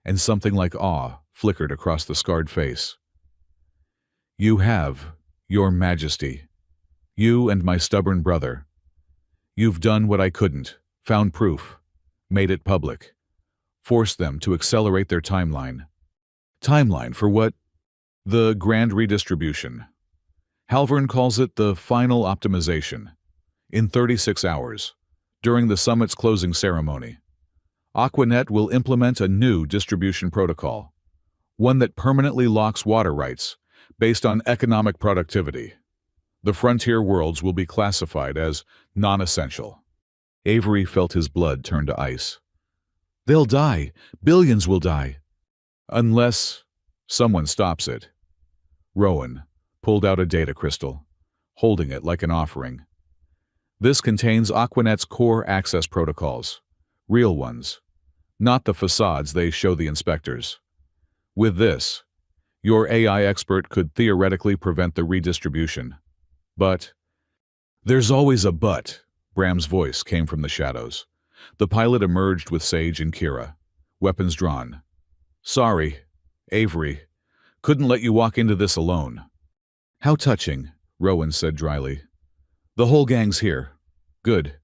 and something like awe flickered across the scarred face. You have, Your Majesty. You and my stubborn brother. You've done what I couldn't, found proof, made it public, forced them to accelerate their timeline. Timeline for what? The grand redistribution. Halvern calls it the final optimization. In 36 hours, during the summit's closing ceremony, Aquanet will implement a new distribution protocol, one that permanently locks water rights based on economic productivity. The frontier worlds will be classified as non-essential. Avery felt his blood turn to ice. They'll die. Billions will die. Unless someone stops it. Rowan pulled out a data crystal, holding it like an offering. This contains Aquanet's core access protocols, real ones, not the facades they show the inspectors. With this, your AI expert could theoretically prevent the redistribution. But there's always a but, Bram's voice came from the shadows. The pilot emerged with Sage and Kira, weapons drawn. Sorry, Avery. Couldn't let you walk into this alone. How touching, Rowan said dryly. The whole gang's here. Good.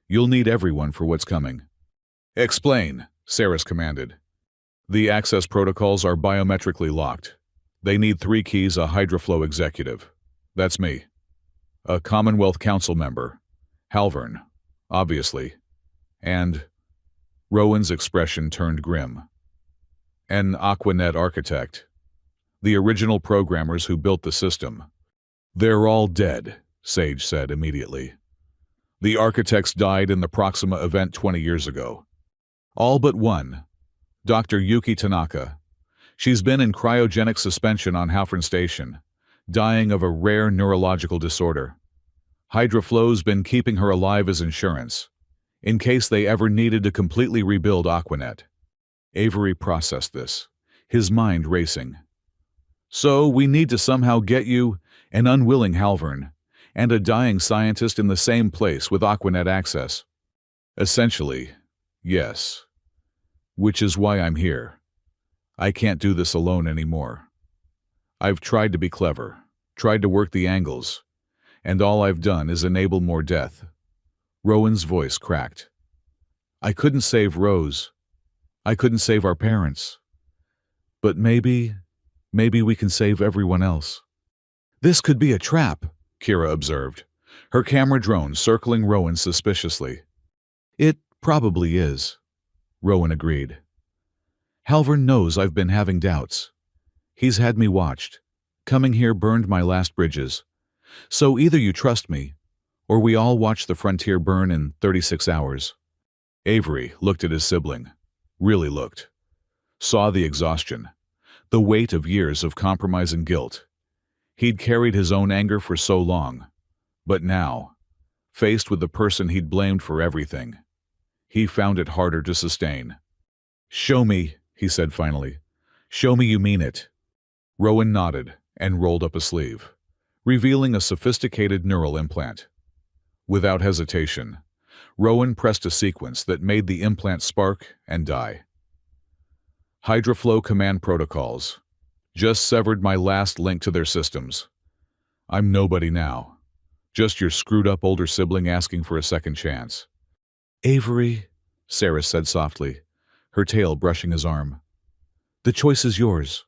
You'll need everyone for what's coming. Explain, Saris commanded. The access protocols are biometrically locked. They need 3 keys, a Hydroflow executive. That's me. A Commonwealth Council member. Halvern, obviously. And Rowan's expression turned grim. An Aquanet architect. The original programmers who built the system. They're all dead, Sage said immediately. The architects died in the Proxima event 20 years ago. All but one, Dr. Yuki Tanaka. She's been in cryogenic suspension on Halfern Station, dying of a rare neurological disorder. Hydroflow's been keeping her alive as insurance, in case they ever needed to completely rebuild Aquanet. Avery processed this, his mind racing. So we need to somehow get you, an unwilling Halvern, and a dying scientist in the same place with Aquanet access. Essentially, yes. Which is why I'm here. I can't do this alone anymore. I've tried to be clever, tried to work the angles, and all I've done is enable more death. Rowan's voice cracked. I couldn't save Rose. I couldn't save our parents. But maybe we can save everyone else. This could be a trap, Kira observed, her camera drone circling Rowan suspiciously. It probably is, Rowan agreed. Halvern knows I've been having doubts. He's had me watched. Coming here burned my last bridges. So either you trust me, or we all watch the frontier burn in 36 hours. Avery looked at his sibling, really looked. Saw the exhaustion, the weight of years of compromise and guilt. He'd carried his own anger for so long, but now, faced with the person he'd blamed for everything, he found it harder to sustain. Show me, he said finally. Show me you mean it. Rowan nodded and rolled up a sleeve, revealing a sophisticated neural implant. Without hesitation, Rowan pressed a sequence that made the implant spark and die. Hydroflow command protocols. Just severed my last link to their systems. I'm nobody now. Just your screwed-up older sibling asking for a second chance. Avery, Sarah said softly, her tail brushing his arm. The choice is yours.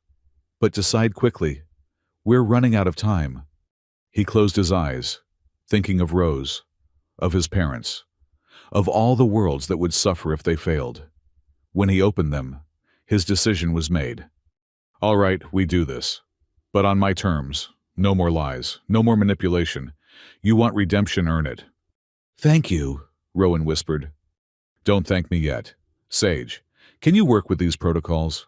But decide quickly. We're running out of time. He closed his eyes, thinking of Rose, of his parents, of all the worlds that would suffer if they failed. When he opened them, his decision was made. All right, we do this. But on my terms. No more lies, no more manipulation. You want redemption, earn it. Thank you, Rowan whispered. Don't thank me yet. Sage, can you work with these protocols?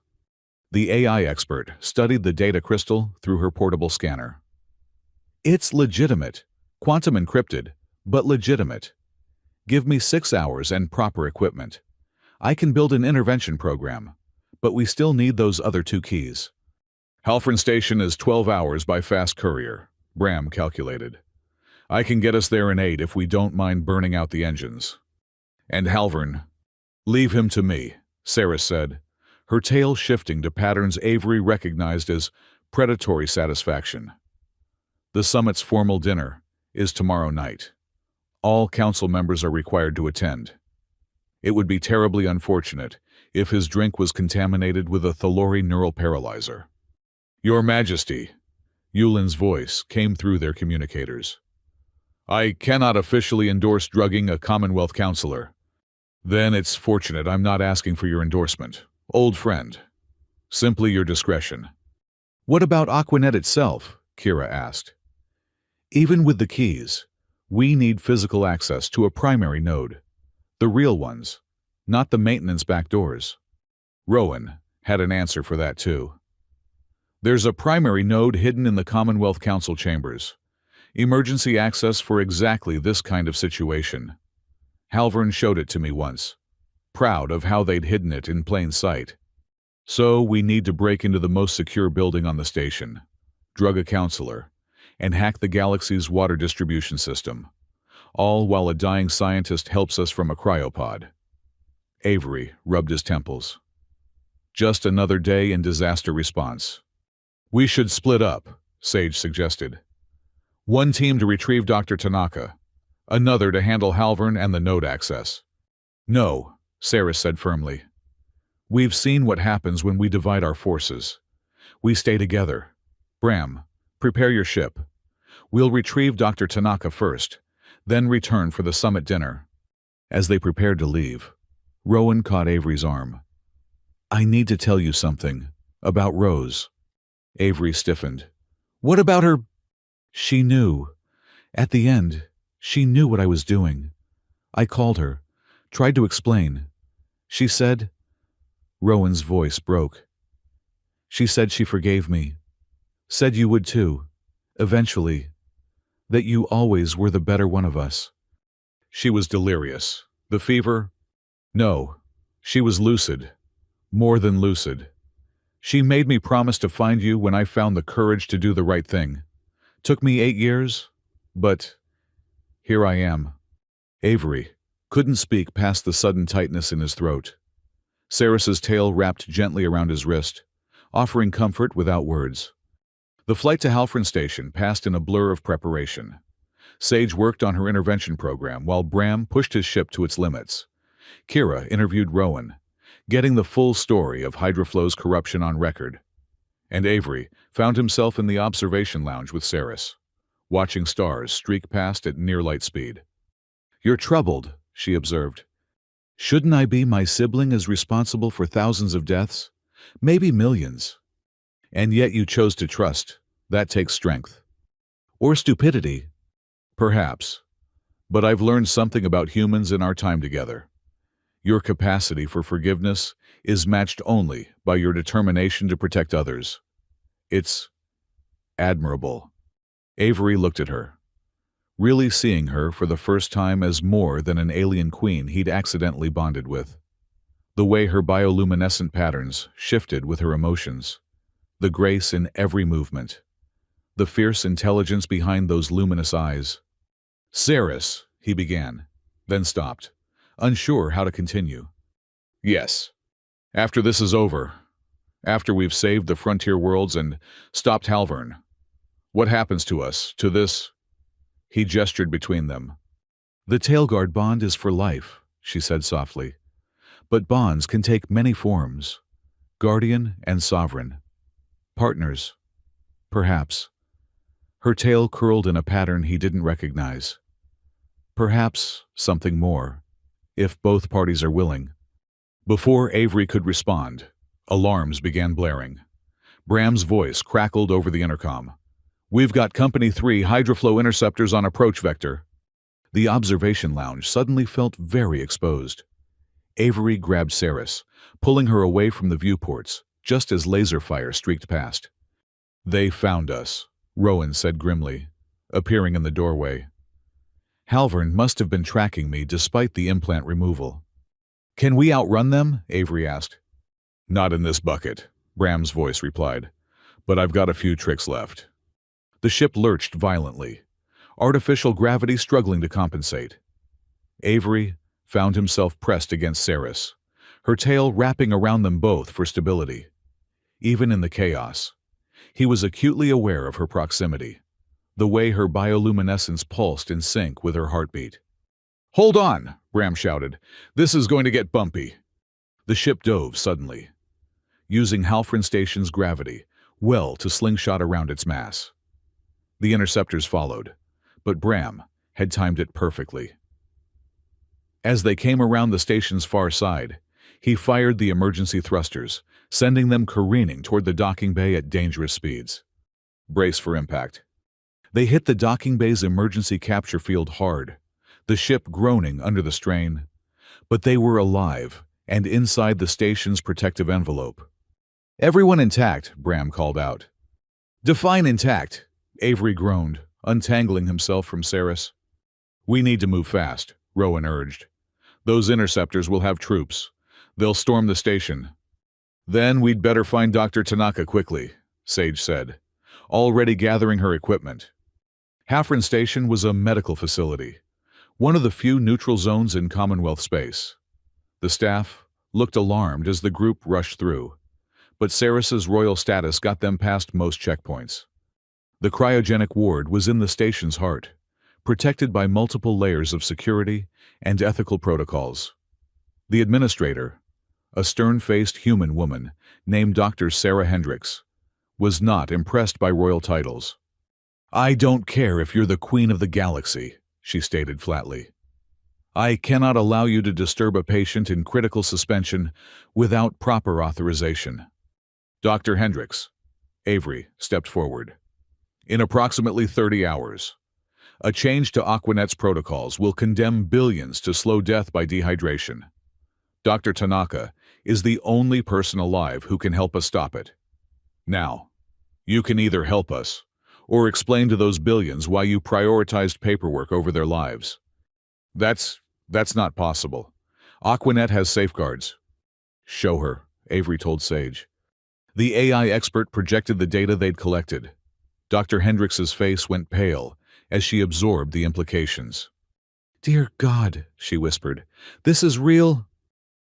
The AI expert studied the data crystal through her portable scanner. It's legitimate, quantum encrypted, but legitimate. Give me 6 hours and proper equipment. I can build an intervention program, but we still need those other 2 keys. Halfern Station is 12 hours by fast courier, Bram calculated. I can get us there in 8 if we don't mind burning out the engines. And Halvern, leave him to me, Sarah said, her tail shifting to patterns Avery recognized as predatory satisfaction. The summit's formal dinner is tomorrow night. All council members are required to attend. It would be terribly unfortunate if his drink was contaminated with a Thalori neural paralyzer. Your Majesty, Yulin's voice came through their communicators. I cannot officially endorse drugging a Commonwealth councillor. Then it's fortunate I'm not asking for your endorsement, old friend. Simply your discretion. What about Aquanet itself? Kira asked. Even with the keys, we need physical access to a primary node. The real ones, not the maintenance backdoors. Rowan had an answer for that too. There's a primary node hidden in the Commonwealth Council chambers. Emergency access for exactly this kind of situation. Halvern showed it to me once, proud of how they'd hidden it in plain sight. So we need to break into the most secure building on the station, drug a counselor, and hack the galaxy's water distribution system, all while a dying scientist helps us from a cryopod. Avery rubbed his temples. Just another day in disaster response. We should split up, Sage suggested. One team to retrieve Dr. Tanaka, another to handle Halvern and the node access. No, Sarah said firmly. We've seen what happens when we divide our forces. We stay together. Bram, prepare your ship. We'll retrieve Dr. Tanaka first, then return for the summit dinner. As they prepared to leave, Rowan caught Avery's arm. I need to tell you something about Rose. Avery stiffened. What about her? She knew. At the end, she knew what I was doing. I called her, tried to explain. She said... Rowan's voice broke. She said she forgave me. Said you would too. Eventually. That you always were the better one of us. She was delirious. The fever? No. She was lucid. More than lucid. She made me promise to find you when I found the courage to do the right thing. Took me 8 years, but here I am. Avery couldn't speak past the sudden tightness in his throat. Saris's tail wrapped gently around his wrist, offering comfort without words. The flight to Halfern Station passed in a blur of preparation. Sage worked on her intervention program while Bram pushed his ship to its limits. Kira interviewed Rowan, getting the full story of Hydroflow's corruption on record. And Avery found himself in the observation lounge with Saris, watching stars streak past at near light speed. You're troubled, she observed. Shouldn't I be? My sibling is responsible for thousands of deaths, maybe millions. And yet you chose to trust. That takes strength. Or stupidity. Perhaps. But I've learned something about humans in our time together. Your capacity for forgiveness is matched only by your determination to protect others. It's admirable. Avery looked at her, really seeing her for the first time as more than an alien queen he'd accidentally bonded with. The way her bioluminescent patterns shifted with her emotions, the grace in every movement, the fierce intelligence behind those luminous eyes. Saris, he began, then stopped, unsure how to continue. Yes. After this is over, after we've saved the frontier worlds and stopped Halvern, What happens to us, to this? He gestured between them. The Tailguard bond is for life, she said softly. But bonds can take many forms. Guardian and sovereign. Partners. Perhaps. Her tail curled in a pattern he didn't recognize. Perhaps something more, if both parties are willing. Before Avery could respond, alarms began blaring. Bram's voice crackled over the intercom. We've got Company 3 hydroflow interceptors on approach vector. The observation lounge suddenly felt very exposed. Avery grabbed Saris, pulling her away from the viewports, just as laser fire streaked past. They found us, Rowan said grimly, appearing in the doorway. Halvern must have been tracking me despite the implant removal. Can we outrun them? Avery asked. Not in this bucket, Bram's voice replied, but I've got a few tricks left. The ship lurched violently, artificial gravity struggling to compensate. Avery found himself pressed against Saris, her tail wrapping around them both for stability. Even in the chaos, he was acutely aware of her proximity, the way her bioluminescence pulsed in sync with her heartbeat. Hold on, Bram shouted. This is going to get bumpy. The ship dove suddenly, using Halfrin Station's gravity well to slingshot around its mass. The interceptors followed, but Bram had timed it perfectly. As they came around the station's far side, he fired the emergency thrusters, sending them careening toward the docking bay at dangerous speeds. Brace for impact. They hit the docking bay's emergency capture field hard, the ship groaning under the strain. But they were alive and inside the station's protective envelope. Everyone intact, Bram called out. Define intact, Avery groaned, untangling himself from Saris. We need to move fast, Rowan urged. Those interceptors will have troops. They'll storm the station. Then we'd better find Dr. Tanaka quickly, Sage said, already gathering her equipment. Halfrin Station was a medical facility, one of the few neutral zones in Commonwealth space. The staff looked alarmed as the group rushed through, but Saris's royal status got them past most checkpoints. The cryogenic ward was in the station's heart, protected by multiple layers of security and ethical protocols. The administrator, a stern-faced human woman named Dr. Sarah Hendricks, was not impressed by royal titles. I don't care if you're the queen of the galaxy, she stated flatly. I cannot allow you to disturb a patient in critical suspension without proper authorization. Dr. Hendricks, Avery stepped forward. In approximately 30 hours, a change to Aquanet's protocols will condemn billions to slow death by dehydration. Dr. Tanaka is the only person alive who can help us stop it. Now, you can either help us or explain to those billions why you prioritized paperwork over their lives. That's not possible. Aquanet has safeguards. Show her, Avery told Sage. The AI expert projected the data they'd collected. Dr. Hendricks's face went pale as she absorbed the implications. Dear God, she whispered, this is real?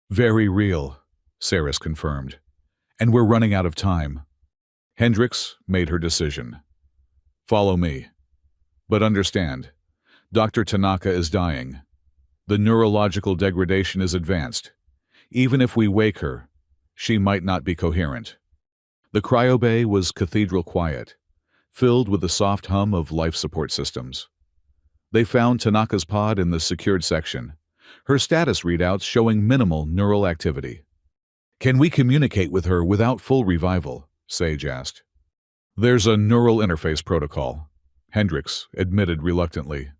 Very real, Saris confirmed. And we're running out of time. Hendricks made her decision. Follow me. But understand, Dr. Tanaka is dying. The neurological degradation is advanced. Even if we wake her, she might not be coherent. The cryobay was cathedral quiet, filled with the soft hum of life support systems. They found Tanaka's pod in the secured section, her status readouts showing minimal neural activity. Can we communicate with her without full revival? Sage asked. There's a neural interface protocol, Hendricks admitted reluctantly.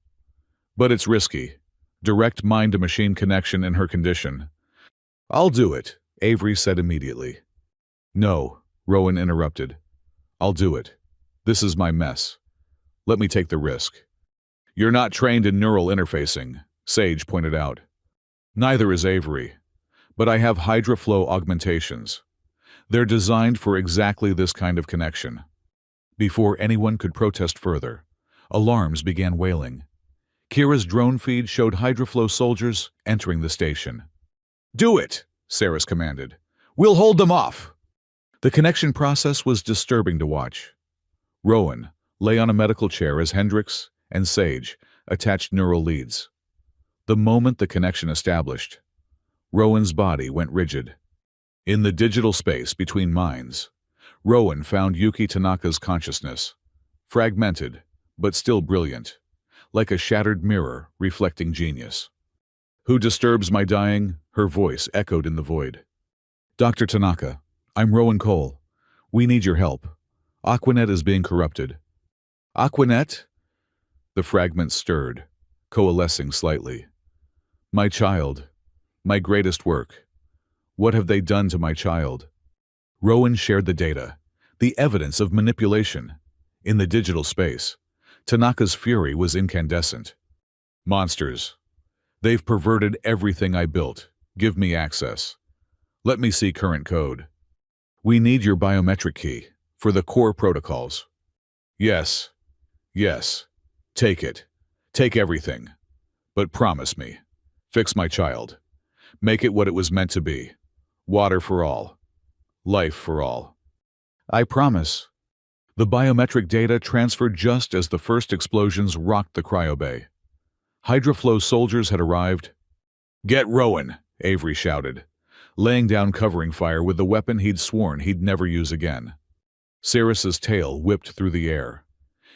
But it's risky. Direct mind-to-machine connection in her condition. I'll do it, Avery said immediately. No, Rowan interrupted. I'll do it. This is my mess. Let me take the risk. You're not trained in neural interfacing, Sage pointed out. Neither is Avery. But I have hydroflow augmentations. They're designed for exactly this kind of connection. Before anyone could protest further, alarms began wailing. Kira's drone feed showed hydroflow soldiers entering the station. Do it, Saris commanded. We'll hold them off. The connection process was disturbing to watch. Rowan lay on a medical chair as Hendrix and Sage attached neural leads. The moment the connection established, Rowan's body went rigid. In the digital space between minds, Rowan found Yuki Tanaka's consciousness, fragmented but still brilliant, like a shattered mirror reflecting genius. "Who disturbs my dying?" her voice echoed in the void. "Dr. Tanaka, I'm Rowan Cole. We need your help. Aquanet is being corrupted." "Aquanet?" The fragment stirred, coalescing slightly. "My child. My greatest work. What have they done to my child?" Rowan shared the data, the evidence of manipulation. In the digital space, Tanaka's fury was incandescent. "Monsters. They've perverted everything I built. Give me access. Let me see current code. We need your biometric key for the core protocols." "Yes. Yes. Take it. Take everything. But promise me. Fix my child. Make it what it was meant to be. Water for all. Life for all." "I promise." The biometric data transferred just as the first explosions rocked the cryobay. Hydroflow soldiers had arrived. "Get Rowan," Avery shouted, laying down covering fire with the weapon he'd sworn he'd never use again. Cirrus's tail whipped through the air,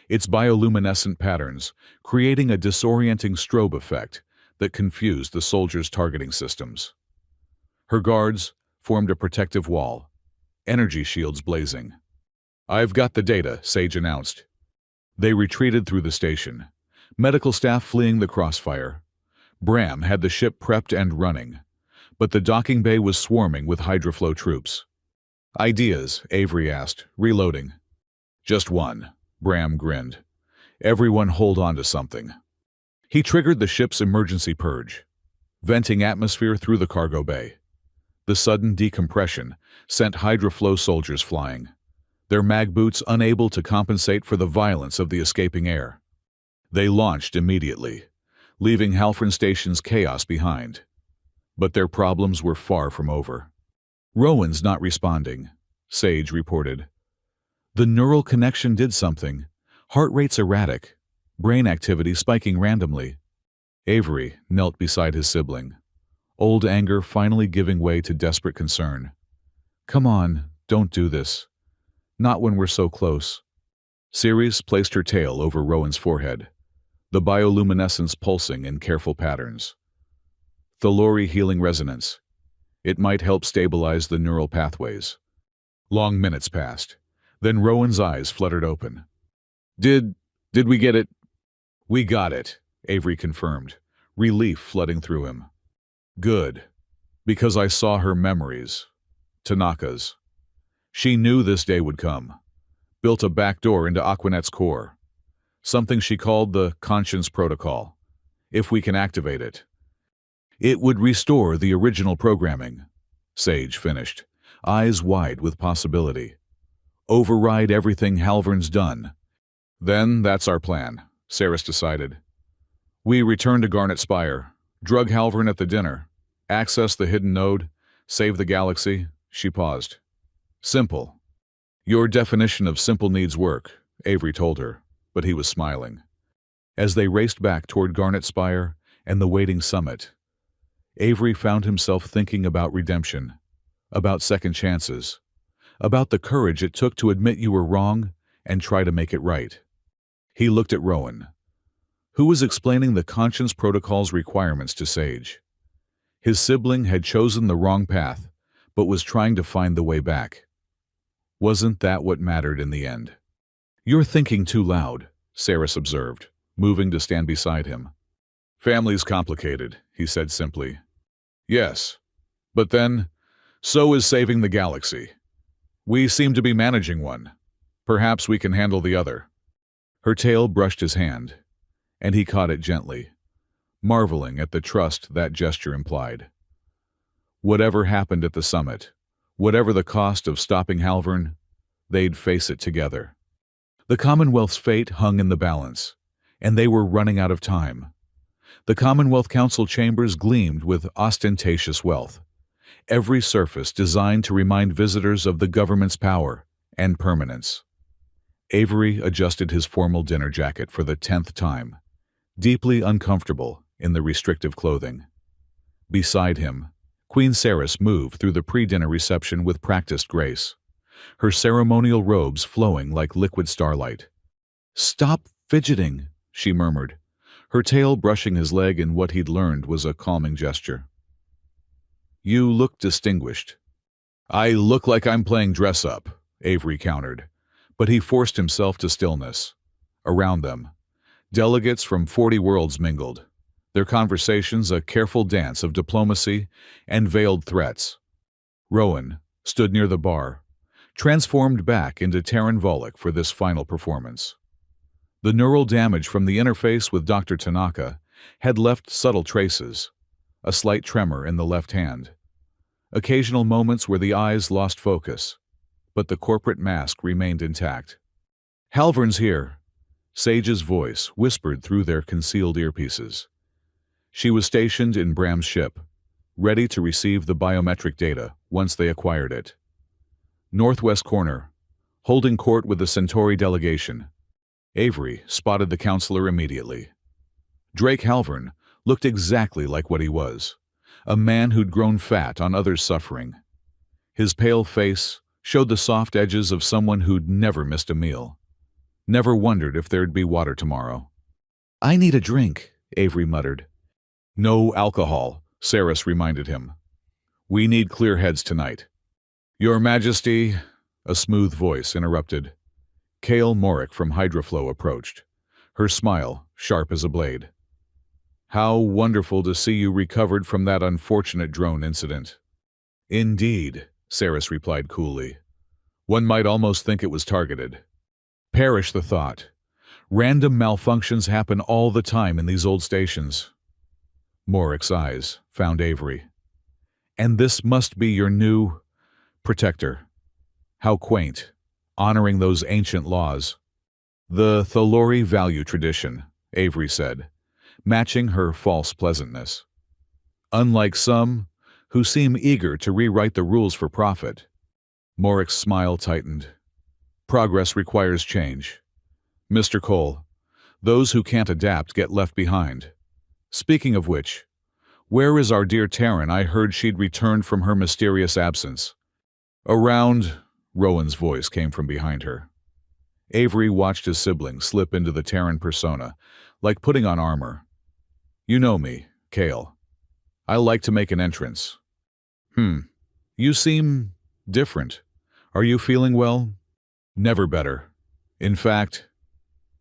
its bioluminescent patterns creating a disorienting strobe effect that confused the soldiers' targeting systems. Her guards formed a protective wall, energy shields blazing. "I've got the data," Sage announced. They retreated through the station, medical staff fleeing the crossfire. Bram had the ship prepped and running, but the docking bay was swarming with hydroflow troops. "Ideas?" Avery asked, reloading. "Just one," Bram grinned. "Everyone hold on to something." He triggered the ship's emergency purge, venting atmosphere through the cargo bay. The sudden decompression sent hydroflow soldiers flying, their mag boots unable to compensate for the violence of the escaping air. They launched immediately, leaving Halfern Station's chaos behind. But their problems were far from over. "Rowan's not responding," Sage reported. "The neural connection did something. Heart rate's erratic, brain activity spiking randomly." Avery knelt beside his sibling, old anger finally giving way to desperate concern. "Come on, don't do this. Not when we're so close." Ceres placed her tail over Rowan's forehead, the bioluminescence pulsing in careful patterns. "Thalori healing resonance. It might help stabilize the neural pathways." Long minutes passed. Then Rowan's eyes fluttered open. Did we get it?" "We got it," Avery confirmed, relief flooding through him. "Good. Because I saw her memories. Tanaka's. She knew this day would come. Built a backdoor into Aquanet's core. Something she called the Conscience Protocol. If we can activate it, it would restore the original programming," Sage finished, eyes wide with possibility. "Override everything Halvern's done." "Then that's our plan," Ceres decided. "We return to Garnet Spire, drug Halvern at the dinner, access the hidden node, save the galaxy." She paused. "Simple." "Your definition of simple needs work," Avery told her, but he was smiling. As they raced back toward Garnet Spire and the waiting summit, Avery found himself thinking about redemption, about second chances, about the courage it took to admit you were wrong and try to make it right. He looked at Rowan, who was explaining the Conscience Protocol's requirements to Sage. His sibling had chosen the wrong path, but was trying to find the way back. Wasn't that what mattered in the end? "You're thinking too loud," Ceres observed, moving to stand beside him. "Family's complicated," he said simply. "Yes, but then, so is saving the galaxy. We seem to be managing one. Perhaps we can handle the other." Her tail brushed his hand, and he caught it gently, marveling at the trust that gesture implied. Whatever happened at the summit, whatever the cost of stopping Halvern, they'd face it together. The Commonwealth's fate hung in the balance, and they were running out of time. The Commonwealth Council chambers gleamed with ostentatious wealth, every surface designed to remind visitors of the government's power and permanence. Avery adjusted his formal dinner jacket for the 10th time, deeply uncomfortable in the restrictive clothing. Beside him, Queen Ceres moved through the pre-dinner reception with practiced grace, her ceremonial robes flowing like liquid starlight. "Stop fidgeting," she murmured, her tail brushing his leg in what he'd learned was a calming gesture. "You look distinguished." "I look like I'm playing dress-up," Avery countered, but he forced himself to stillness. Around them, delegates from 40 worlds mingled, their conversations a careful dance of diplomacy and veiled threats. Rowan stood near the bar, transformed back into Terran Volek for this final performance. The neural damage from the interface with Dr. Tanaka had left subtle traces, a slight tremor in the left hand, occasional moments where the eyes lost focus, but the corporate mask remained intact. "Halvern's here," Sage's voice whispered through their concealed earpieces. She was stationed in Bram's ship, ready to receive the biometric data once they acquired it. Northwest corner, holding court with the Centauri delegation. Avery spotted the counselor immediately. Drake Halvern looked exactly like what he was, a man who'd grown fat on others' suffering. His pale face showed the soft edges of someone who'd never missed a meal, never wondered if there'd be water tomorrow. "I need a drink," Avery muttered. "No alcohol," Ceres reminded him. "We need clear heads tonight." "Your Majesty," a smooth voice interrupted. Kale Morik from Hydraflow approached, her smile sharp as a blade. "How wonderful to see you recovered from that unfortunate drone incident." "Indeed," Ceres replied coolly. "One might almost think it was targeted." "Perish the thought. Random malfunctions happen all the time in these old stations." Morik's eyes found Avery. "And this must be your new protector. How quaint, honoring those ancient laws." "The Thalori value tradition," Avery said, matching her false pleasantness. "Unlike some who seem eager to rewrite the rules for profit." Morik's smile tightened. "Progress requires change. Mr. Cole, those who can't adapt get left behind. Speaking of which, where is our dear Terran? I heard she'd returned from her mysterious absence." "Around," Rowan's voice came from behind her. Avery watched his sibling slip into the Terran persona, like putting on armor. "You know me, Kale. I like to make an entrance." You seem different. Are you feeling well?" "Never better. In fact,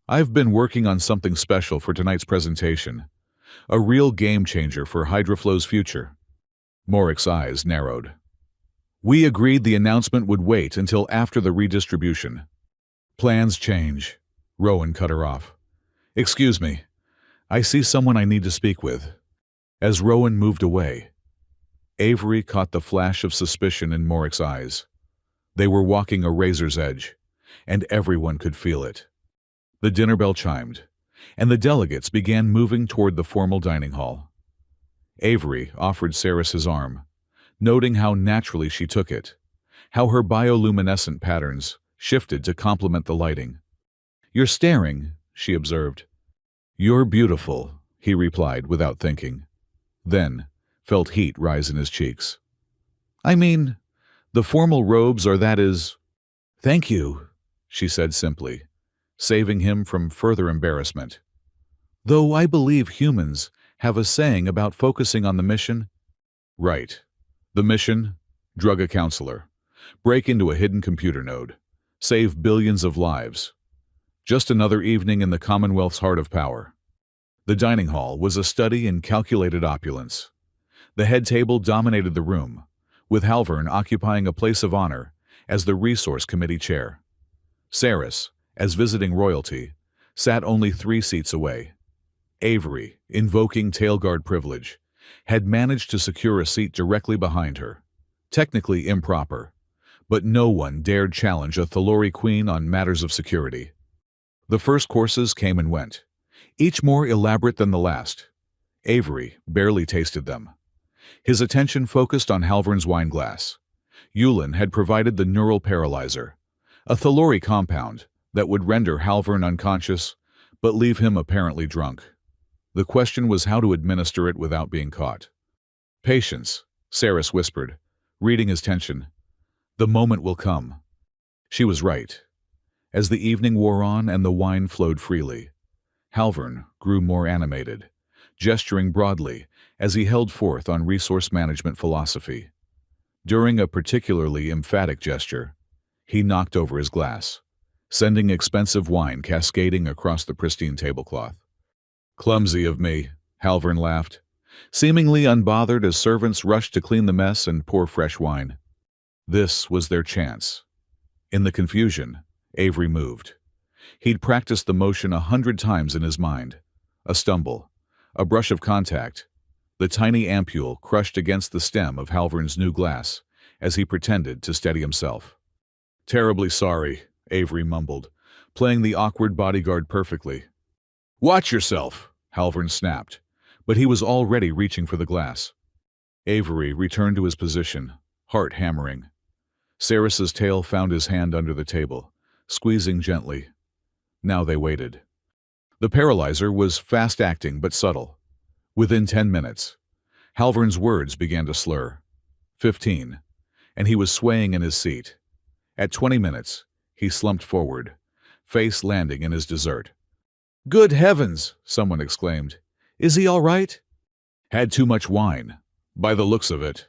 I've been working on something special for tonight's presentation. A real game-changer for Hydraflow's future." Morik's eyes narrowed. "We agreed the announcement would wait until after the redistribution." "Plans change," Rowan cut her off. "Excuse me. I see someone I need to speak with." As Rowan moved away, Avery caught the flash of suspicion in Morik's eyes. They were walking a razor's edge, and everyone could feel it. The dinner bell chimed, and the delegates began moving toward the formal dining hall. Avery offered Ceres his arm, noting how naturally she took it, how her bioluminescent patterns shifted to complement the lighting. "You're staring," she observed. "You're beautiful," he replied without thinking. Then felt heat rise in his cheeks. "I mean, the formal robes are that is—" "Thank you," she said simply, saving him from further embarrassment. "Though I believe humans have a saying about focusing on the mission." "Right. The mission, drug a counselor, break into a hidden computer node, save billions of lives. Just another evening in the Commonwealth's heart of power." The dining hall was a study in calculated opulence. The head table dominated the room, with Halvern occupying a place of honor as the Resource Committee chair. Ceres, as visiting royalty, sat only 3 seats away. Avery, invoking tailguard privilege, had managed to secure a seat directly behind her. Technically improper, but no one dared challenge a Thalori queen on matters of security. The first courses came and went, each more elaborate than the last. Avery barely tasted them. His attention focused on Halvern's wineglass. Yulin had provided the neural paralyzer, a Thalori compound that would render Halvern unconscious, but leave him apparently drunk. The question was how to administer it without being caught. "Patience," Saris whispered, reading his tension. "The moment will come." She was right. As the evening wore on and the wine flowed freely, Halvern grew more animated, gesturing broadly as he held forth on resource management philosophy. During a particularly emphatic gesture, he knocked over his glass, sending expensive wine cascading across the pristine tablecloth. "Clumsy of me," Halvern laughed, seemingly unbothered as servants rushed to clean the mess and pour fresh wine. This was their chance. In the confusion, Avery moved. He'd practiced the motion 100 times in his mind. A stumble, a brush of contact, the tiny ampule crushed against the stem of Halvern's new glass as he pretended to steady himself. "Terribly sorry," Avery mumbled, playing the awkward bodyguard perfectly. "Watch yourself," Halvern snapped, but he was already reaching for the glass. Avery returned to his position, heart hammering. Saris's tail found his hand under the table, squeezing gently. Now they waited. The paralyzer was fast-acting but subtle. Within 10 minutes, Halvern's words began to slur. 15, and he was swaying in his seat. At 20 minutes, he slumped forward, face landing in his dessert. "Good heavens!" someone exclaimed. "Is he all right?" "Had too much wine, by the looks of it,"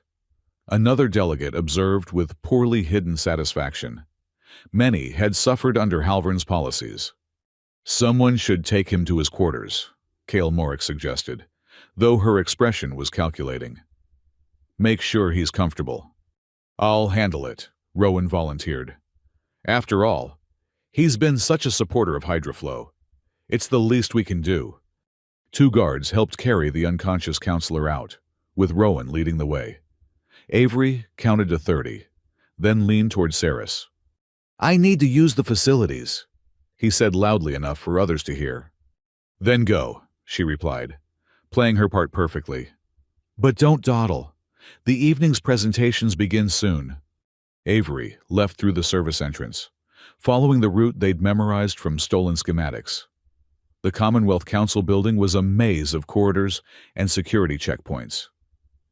another delegate observed with poorly hidden satisfaction. Many had suffered under Halvern's policies. "Someone should take him to his quarters," Cale Morrick suggested, though her expression was calculating. "Make sure he's comfortable." "I'll handle it," Rowan volunteered. "After all, he's been such a supporter of Hydraflow. It's the least we can do." 2 guards helped carry the unconscious counselor out, with Rowan leading the way. Avery counted to 30, then leaned toward Saris. "I need to use the facilities," he said loudly enough for others to hear. "Then go," she replied, playing her part perfectly. "But don't dawdle. The evening's presentations begin soon." Avery left through the service entrance, following the route they'd memorized from stolen schematics. The Commonwealth Council building was a maze of corridors and security checkpoints.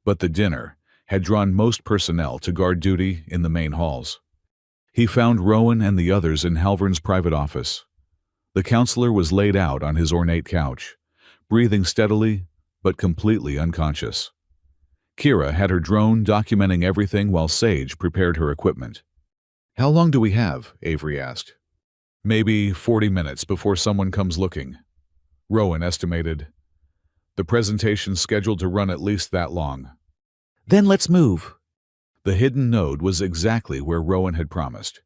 But the dinner had drawn most personnel to guard duty in the main halls. He found Rowan and the others in Halvern's private office. The counselor was laid out on his ornate couch, breathing steadily but completely unconscious. Kira had her drone documenting everything while Sage prepared her equipment. "How long do we have?" Avery asked. "Maybe 40 minutes before someone comes looking," Rowan estimated. "The presentation's scheduled to run at least that long." "Then let's move." The hidden node was exactly where Rowan had promised,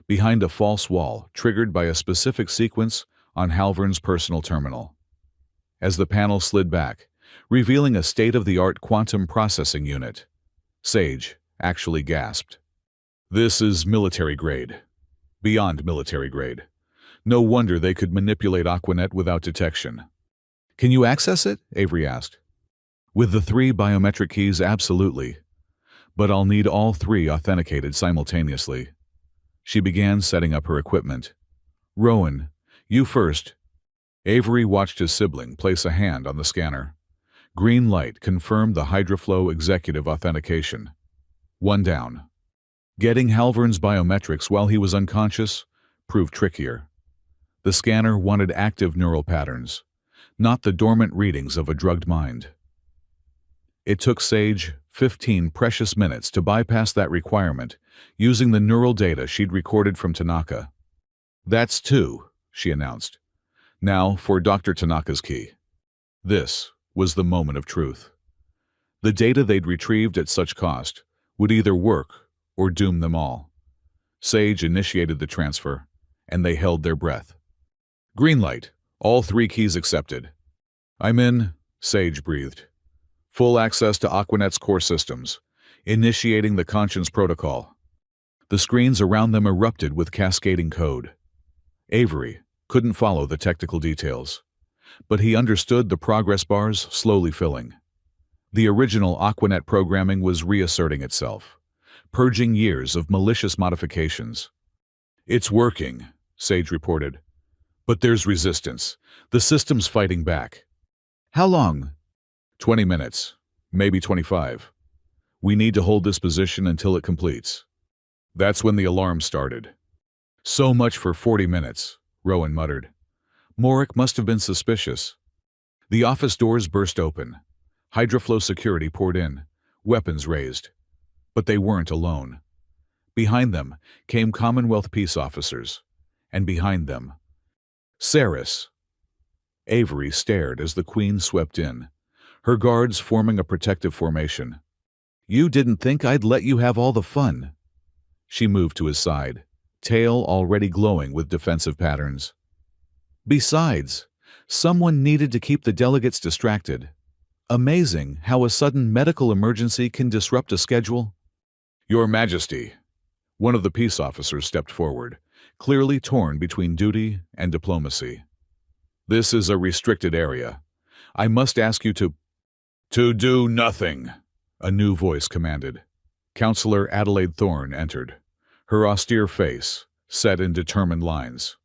behind a false wall triggered by a specific sequence on Halvern's personal terminal. As the panel slid back, revealing a state-of-the-art quantum processing unit, Sage actually gasped. "This is military grade. Beyond military grade. No wonder they could manipulate Aquanet without detection." "Can you access it?" Avery asked. "With the 3 biometric keys, absolutely. But I'll need all 3 authenticated simultaneously." She began setting up her equipment. "Rowan, you first." Avery watched his sibling place a hand on the scanner. Green light confirmed the Hydraflow executive authentication. 1 down. Getting Halvern's biometrics while he was unconscious proved trickier. The scanner wanted active neural patterns, not the dormant readings of a drugged mind. It took Sage 15 precious minutes to bypass that requirement using the neural data she'd recorded from Tanaka. "That's 2, she announced. "Now for Dr. Tanaka's key." This was the moment of truth. The data they'd retrieved at such cost would either work or doom them all. Sage initiated the transfer, and they held their breath. "Green light. All 3 keys accepted." "I'm in," Sage breathed. "Full access to Aquanet's core systems. Initiating the Conscience Protocol." The screens around them erupted with cascading code. Avery couldn't follow the technical details, but he understood the progress bars slowly filling. The original Aquanet programming was reasserting itself, purging years of malicious modifications. "It's working," Sage reported. But there's resistance. The system's fighting back. How long? 20 minutes. Maybe 25. We need to hold this position until it completes. That's when the alarm started. So much for 40 minutes, Rowan muttered. Morik must have been suspicious. The office doors burst open. Hydroflow security poured in, weapons raised. But they weren't alone. Behind them came Commonwealth peace officers. And behind them, Saris. Avery stared as the Queen swept in, her guards forming a protective formation. You didn't think I'd let you have all the fun. She moved to his side, tail already glowing with defensive patterns. Besides, someone needed to keep the delegates distracted. Amazing how a sudden medical emergency can disrupt a schedule. Your Majesty. One of the peace officers stepped forward, clearly torn between duty and diplomacy. This is a restricted area. I must ask you to do nothing, a new voice commanded. Counselor Adelaide Thorne entered, her austere face set in determined lines.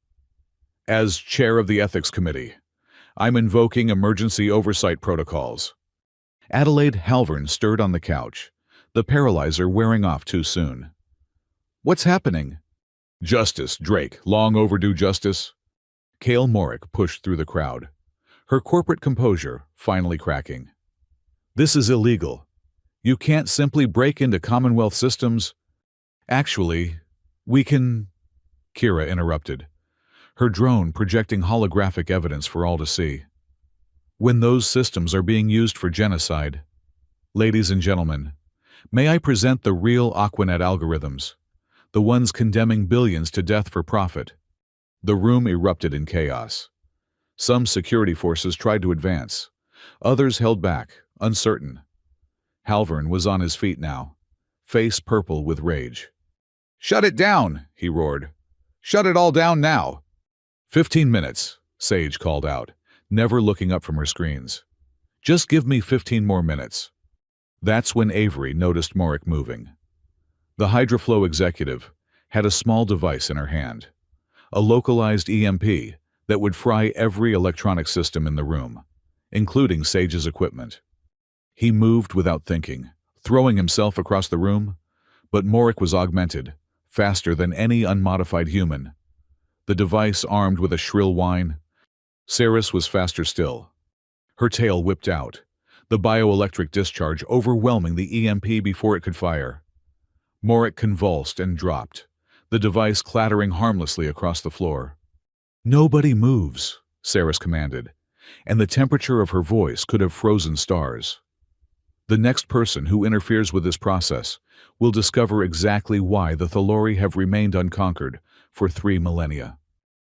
As chair of the Ethics Committee, I'm invoking emergency oversight protocols. Adelaide Halvern stirred on the couch, the paralyzer wearing off too soon. What's happening? Justice, Drake, long overdue justice. Cale Morik pushed through the crowd, her corporate composure finally cracking. This is illegal. You can't simply break into Commonwealth systems. Actually, we can... Kira interrupted, her drone projecting holographic evidence for all to see. When those systems are being used for genocide. Ladies and gentlemen, may I present the real Aquanet algorithms, the ones condemning billions to death for profit. The room erupted in chaos. Some security forces tried to advance. Others held back, uncertain. Halvern was on his feet now, face purple with rage. Shut it down, he roared. Shut it all down now. 15 minutes, Sage called out, never looking up from her screens. Just give me 15 more minutes. That's when Avery noticed Morik moving. The Hydroflow executive had a small device in her hand, a localized EMP that would fry every electronic system in the room, including Sage's equipment. He moved without thinking, throwing himself across the room, but Morik was augmented, faster than any unmodified human. The device armed with a shrill whine. Saris was faster still. Her tail whipped out, the bioelectric discharge overwhelming the EMP before it could fire. Morik convulsed and dropped, the device clattering harmlessly across the floor. Nobody moves, Saris commanded, and the temperature of her voice could have frozen stars. The next person who interferes with this process will discover exactly why the Thalori have remained unconquered for 3 millennia.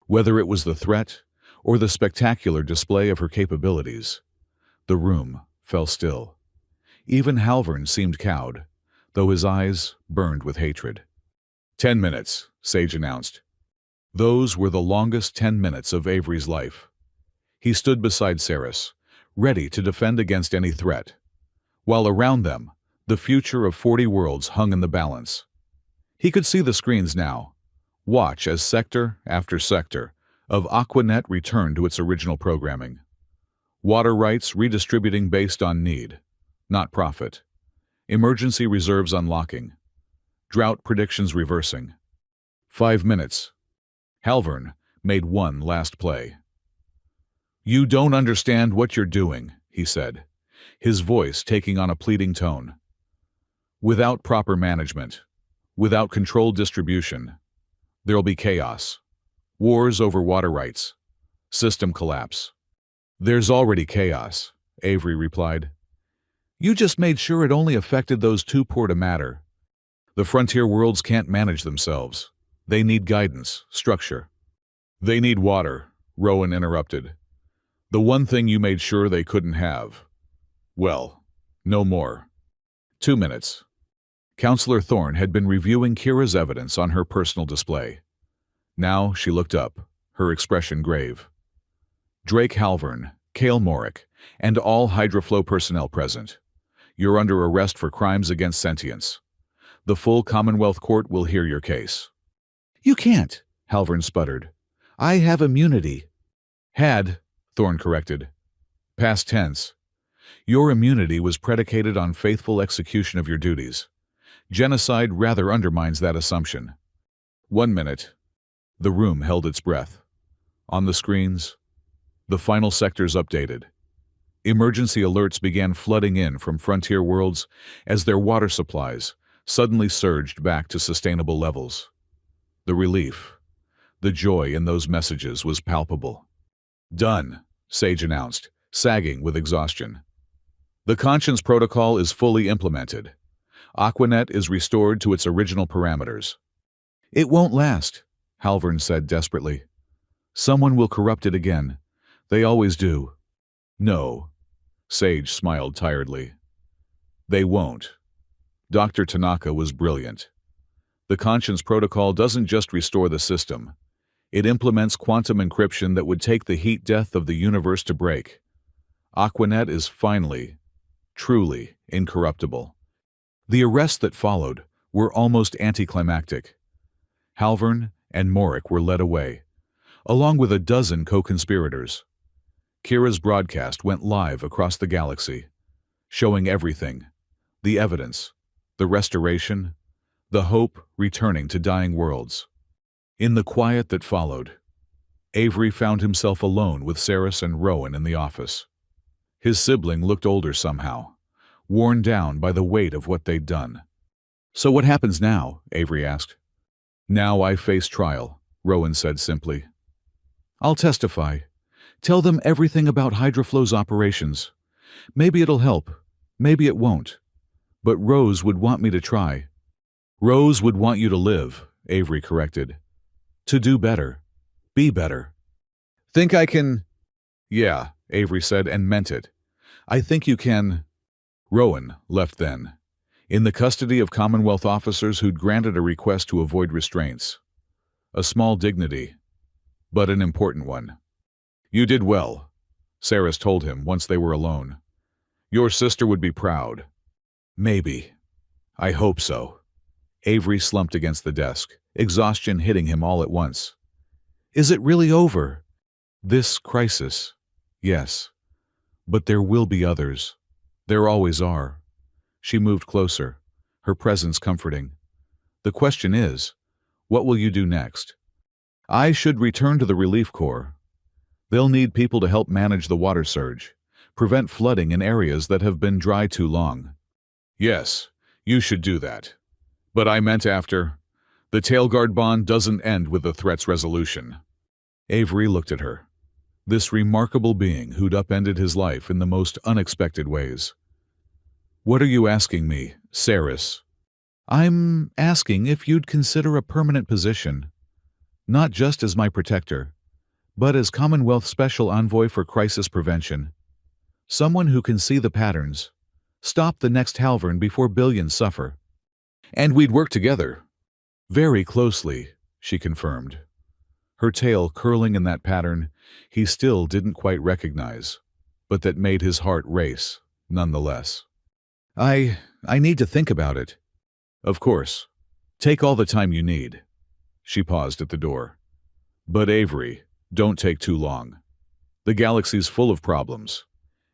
Whether it was the threat or the spectacular display of her capabilities, the room fell still. Even Halvern seemed cowed, though his eyes burned with hatred. 10 minutes, Sage announced. Those were the longest 10 minutes of Avery's life. He stood beside Saris, ready to defend against any threat, while around them, the future of 40 worlds hung in the balance. He could see the screens now, watch as sector after sector of Aquanet returned to its original programming. Water rights redistributing based on need, not profit. Emergency reserves unlocking. Drought predictions reversing. 5 minutes. Halvern made one last play. You don't understand what you're doing, he said, his voice taking on a pleading tone. Without proper management, without controlled distribution, there'll be chaos. Wars over water rights. System collapse. There's already chaos, Avery replied. You just made sure it only affected those too poor to matter. The frontier worlds can't manage themselves. They need guidance, structure. They need water, Rowan interrupted. The one thing you made sure they couldn't have. Well, no more. 2 minutes. Counselor Thorne had been reviewing Kira's evidence on her personal display. Now she looked up, her expression grave. Drake Halvern, Cale Morik, and all Hydroflow personnel present. You're under arrest for crimes against sentience. The full Commonwealth Court will hear your case. You can't, Halvern sputtered. I have immunity. Had, Thorn corrected. Past tense. Your immunity was predicated on faithful execution of your duties. Genocide rather undermines that assumption. 1 minute. The room held its breath. On the screens, the final sectors updated. Emergency alerts began flooding in from frontier worlds as their water supplies suddenly surged back to sustainable levels. The relief, the joy in those messages was palpable. Done, Sage announced, sagging with exhaustion. The Conscience Protocol is fully implemented. Aquanet is restored to its original parameters. It won't last, Halvern said desperately. Someone will corrupt it again. They always do. No, Sage smiled tiredly. They won't. Dr. Tanaka was brilliant. The Conscience Protocol doesn't just restore the system. It implements quantum encryption that would take the heat death of the universe to break. Aquanet is finally, truly incorruptible. The arrests that followed were almost anticlimactic. Halvern and Morik were led away, along with a dozen co-conspirators. Kira's broadcast went live across the galaxy, showing everything: the evidence, the restoration, the hope returning to dying worlds. In the quiet that followed, Avery found himself alone with Saris and Rowan in the office. His sibling looked older somehow, worn down by the weight of what they'd done. So what happens now? Avery asked. Now I face trial, Rowan said simply. I'll testify. Tell them everything about Hydroflow's operations. Maybe it'll help. Maybe it won't. But Rose would want me to try. Rose would want you to live, Avery corrected. To do better. Be better. Think I can... Yeah, Avery said and meant it. I think you can... Rowan left then, in the custody of Commonwealth officers who'd granted a request to avoid restraints. A small dignity, but an important one. You did well, Saris told him once they were alone. Your sister would be proud. Maybe. I hope so. Avery slumped against the desk, exhaustion hitting him all at once. Is it really over? This crisis? Yes. But there will be others. There always are. She moved closer, her presence comforting. The question is, what will you do next? I should return to the Relief Corps. They'll need people to help manage the water surge, prevent flooding in areas that have been dry too long. Yes, you should do that. But I meant after. The Tailguard bond doesn't end with the threat's resolution. Avery looked at her. This remarkable being who'd upended his life in the most unexpected ways. What are you asking me, Saris? I'm asking if you'd consider a permanent position, not just as my protector, but as Commonwealth Special Envoy for Crisis Prevention. Someone who can see the patterns, stop the next Halvern before billions suffer. And we'd work together. Very closely, she confirmed. Her tail curling in that pattern he still didn't quite recognize, but that made his heart race, nonetheless. I need to think about it. Of course. Take all the time you need. She paused at the door. But Avery, don't take too long. The galaxy's full of problems,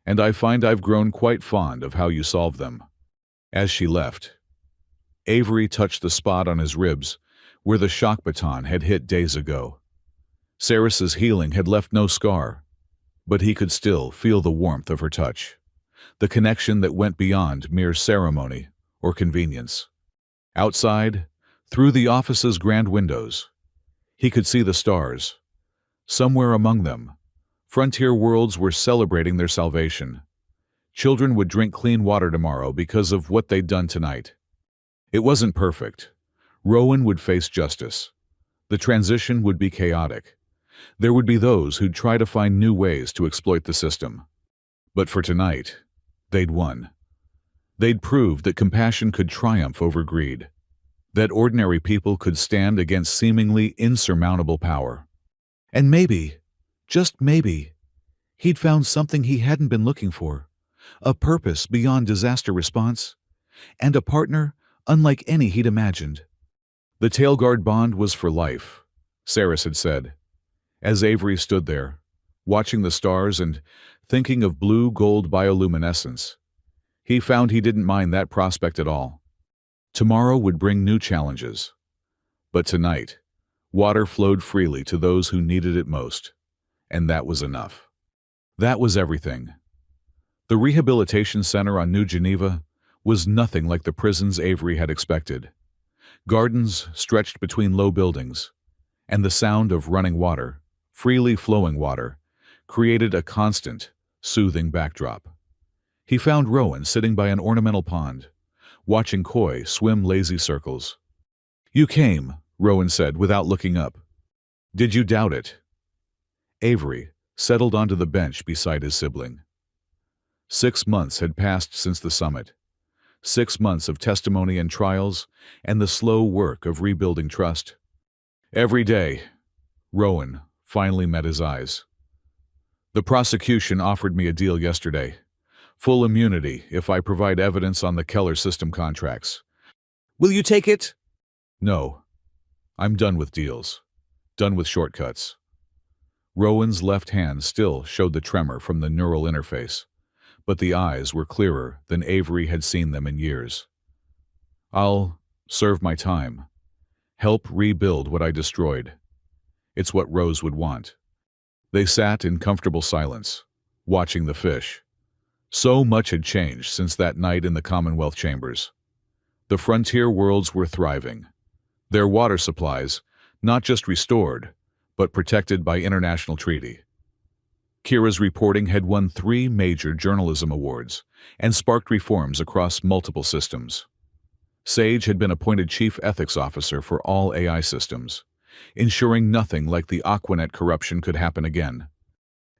and I find I've grown quite fond of how you solve them. As she left, Avery touched the spot on his ribs where the shock baton had hit days ago. Saris's healing had left no scar, but he could still feel the warmth of her touch, the connection that went beyond mere ceremony or convenience. Outside, through the office's grand windows, he could see the stars. Somewhere among them, frontier worlds were celebrating their salvation. Children would drink clean water tomorrow because of what they'd done tonight. It wasn't perfect. Rowan would face justice. The transition would be chaotic. There would be those who'd try to find new ways to exploit the system. But for tonight, they'd won. They'd proved that compassion could triumph over greed, that ordinary people could stand against seemingly insurmountable power. And maybe, just maybe, he'd found something he hadn't been looking for, a purpose beyond disaster response, and a partner unlike any he'd imagined. The Tailguard bond was for life, Saris had said, as Avery stood there, watching the stars and thinking of blue-gold bioluminescence. He found he didn't mind that prospect at all. Tomorrow would bring new challenges. But tonight, water flowed freely to those who needed it most, and that was enough. That was everything. The rehabilitation center on New Geneva was nothing like the prisons Avery had expected. Gardens stretched between low buildings, and the sound of running water, freely flowing water, created a constant, soothing backdrop. He found Rowan sitting by an ornamental pond, watching koi swim lazy circles. "You came," Rowan said without looking up. "Did you doubt it?" Avery settled onto the bench beside his sibling. 6 months had passed since the summit. 6 months of testimony and trials, and the slow work of rebuilding trust. Every day, Rowan finally met his eyes. "The prosecution offered me a deal yesterday. Full immunity if I provide evidence on the Keller system contracts. Will you take it?" "No. I'm done with deals. Done with shortcuts." Rowan's left hand still showed the tremor from the neural interface, but the eyes were clearer than Avery had seen them in years. "I'll serve my time. Help rebuild what I destroyed. It's what Rose would want." They sat in comfortable silence, watching the fish. So much had changed since that night in the Commonwealth Chambers. The frontier worlds were thriving. Their water supplies, not just restored, but protected by international treaty. Kira's reporting had won 3 major journalism awards and sparked reforms across multiple systems. Sage had been appointed Chief Ethics Officer for all AI systems, ensuring nothing like the Aquanet corruption could happen again.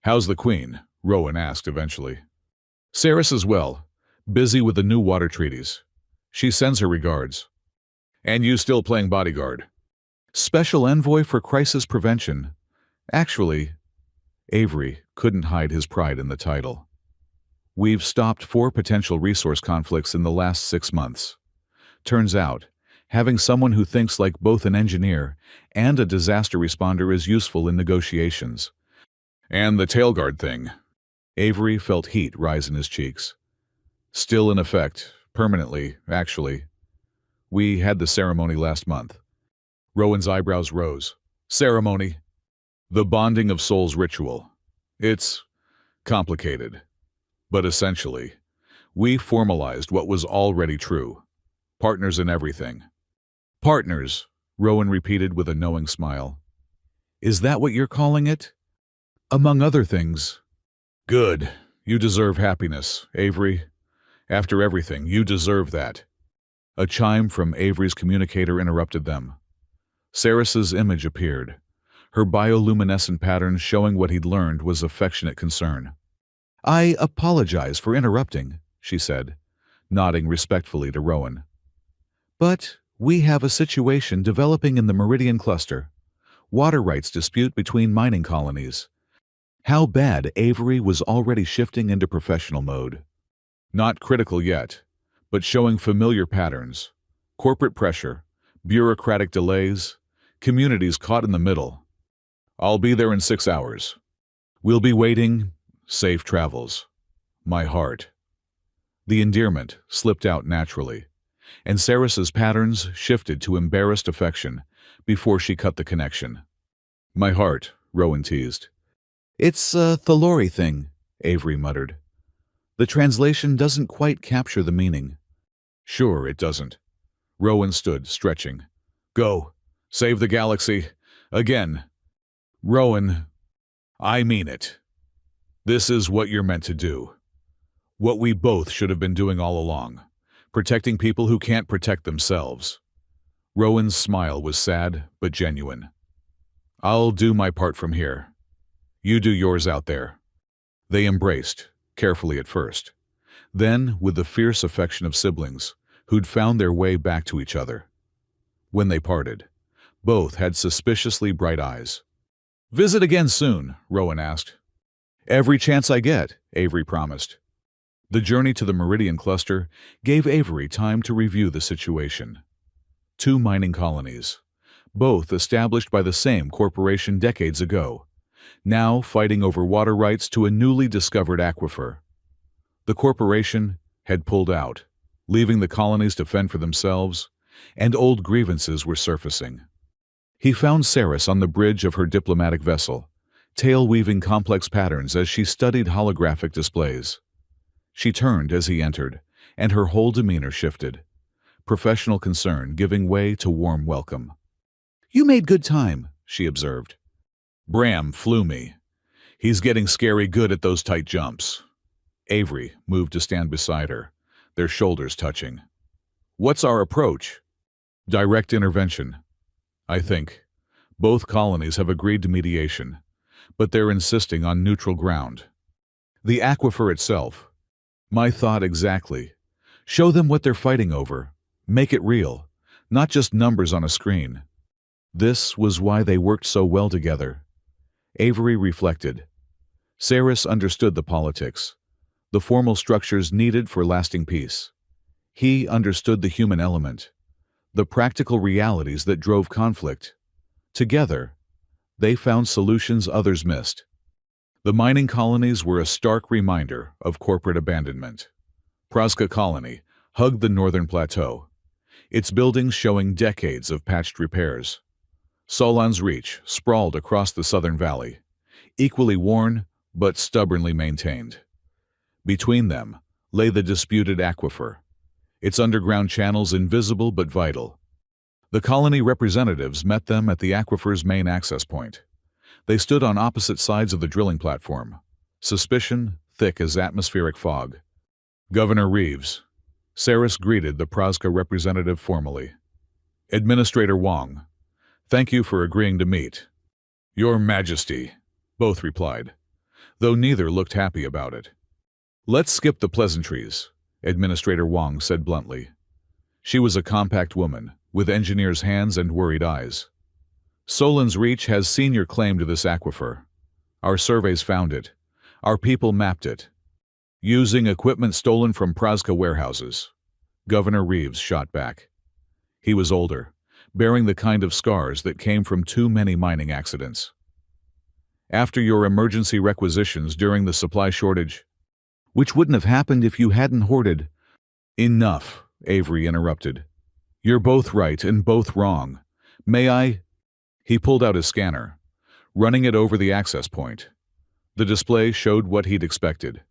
"How's the Queen?" Rowan asked eventually. "Saris is well, busy with the new water treaties. She sends her regards." "And you still playing bodyguard?" "Special Envoy for Crisis Prevention. Actually," Avery couldn't hide his pride in the title. "We've stopped 4 potential resource conflicts in the last 6 months. Turns out, having someone who thinks like both an engineer and a disaster responder is useful in negotiations." "And the tailguard thing?" Avery felt heat rise in his cheeks. "Still in effect, permanently, actually. We had the ceremony last month." Rowan's eyebrows rose. "Ceremony?" "The bonding of souls ritual. It's complicated. But essentially, we formalized what was already true. Partners in everything." "Partners," Rowan repeated with a knowing smile. "Is that what you're calling it?" "Among other things." "Good. You deserve happiness, Avery. After everything, you deserve that." A chime from Avery's communicator interrupted them. Saris's image appeared, her bioluminescent pattern showing what he'd learned was affectionate concern. "I apologize for interrupting," she said, nodding respectfully to Rowan. "But we have a situation developing in the Meridian Cluster. Water rights dispute between mining colonies." How bad Avery was already shifting into professional mode. "Not critical yet, but showing familiar patterns. Corporate pressure, bureaucratic delays, communities caught in the middle. I'll be there in 6 hours. We'll be waiting. Safe travels. My heart." The endearment slipped out naturally, and Saris's patterns shifted to embarrassed affection before she cut the connection. "My heart," Rowan teased. "It's a Thalori thing," Avery muttered. "The translation doesn't quite capture the meaning." "Sure it doesn't." Rowan stood, stretching. "Go. Save the galaxy. Again." "Rowan, I mean it. This is what you're meant to do. What we both should have been doing all along. Protecting people who can't protect themselves." Rowan's smile was sad but genuine. "I'll do my part from here. You do yours out there." They embraced, carefully at first, then with the fierce affection of siblings who'd found their way back to each other. When they parted, both had suspiciously bright eyes. "Visit again soon?" Rowan asked. "Every chance I get," Avery promised. The journey to the Meridian Cluster gave Avery time to review the situation. 2 mining colonies, both established by the same corporation decades ago, now fighting over water rights to a newly discovered aquifer. The corporation had pulled out, leaving the colonies to fend for themselves, and old grievances were surfacing. He found Saris on the bridge of her diplomatic vessel, tail-weaving complex patterns as she studied holographic displays. She turned as he entered, and her whole demeanor shifted, professional concern giving way to warm welcome. "You made good time," she observed. "Bram flew me. He's getting scary good at those tight jumps." Avery moved to stand beside her, their shoulders touching. "What's our approach?" "Direct intervention. I think. Both colonies have agreed to mediation, but they're insisting on neutral ground. The aquifer itself. My thought exactly. Show them what they're fighting over. Make it real, not just numbers on a screen." This was why they worked so well together. Avery reflected. Saris understood the politics, the formal structures needed for lasting peace. He understood the human element, the practical realities that drove conflict. Together, they found solutions others missed. The mining colonies were a stark reminder of corporate abandonment. Praska Colony hugged the northern plateau, its buildings showing decades of patched repairs. Solon's Reach sprawled across the southern valley, equally worn but stubbornly maintained. Between them lay the disputed aquifer, its underground channels invisible but vital. The colony representatives met them at the aquifer's main access point. They stood on opposite sides of the drilling platform, suspicion thick as atmospheric fog. "Governor Reeves," Saris greeted the Praska representative formally. "Administrator Wong, thank you for agreeing to meet." "Your Majesty," both replied, though neither looked happy about it. "Let's skip the pleasantries," Administrator Wong said bluntly. She was a compact woman, with engineer's hands and worried eyes. "Solon's Reach has senior claim to this aquifer. Our surveys found it. Our people mapped it. Using equipment stolen from Praska warehouses," Governor Reeves shot back. He was older, bearing the kind of scars that came from too many mining accidents. "After your emergency requisitions during the supply shortage, which wouldn't have happened if you hadn't hoarded." "Enough," Avery interrupted. "You're both right and both wrong. May I?" He pulled out his scanner, running it over the access point. The display showed what he'd expected.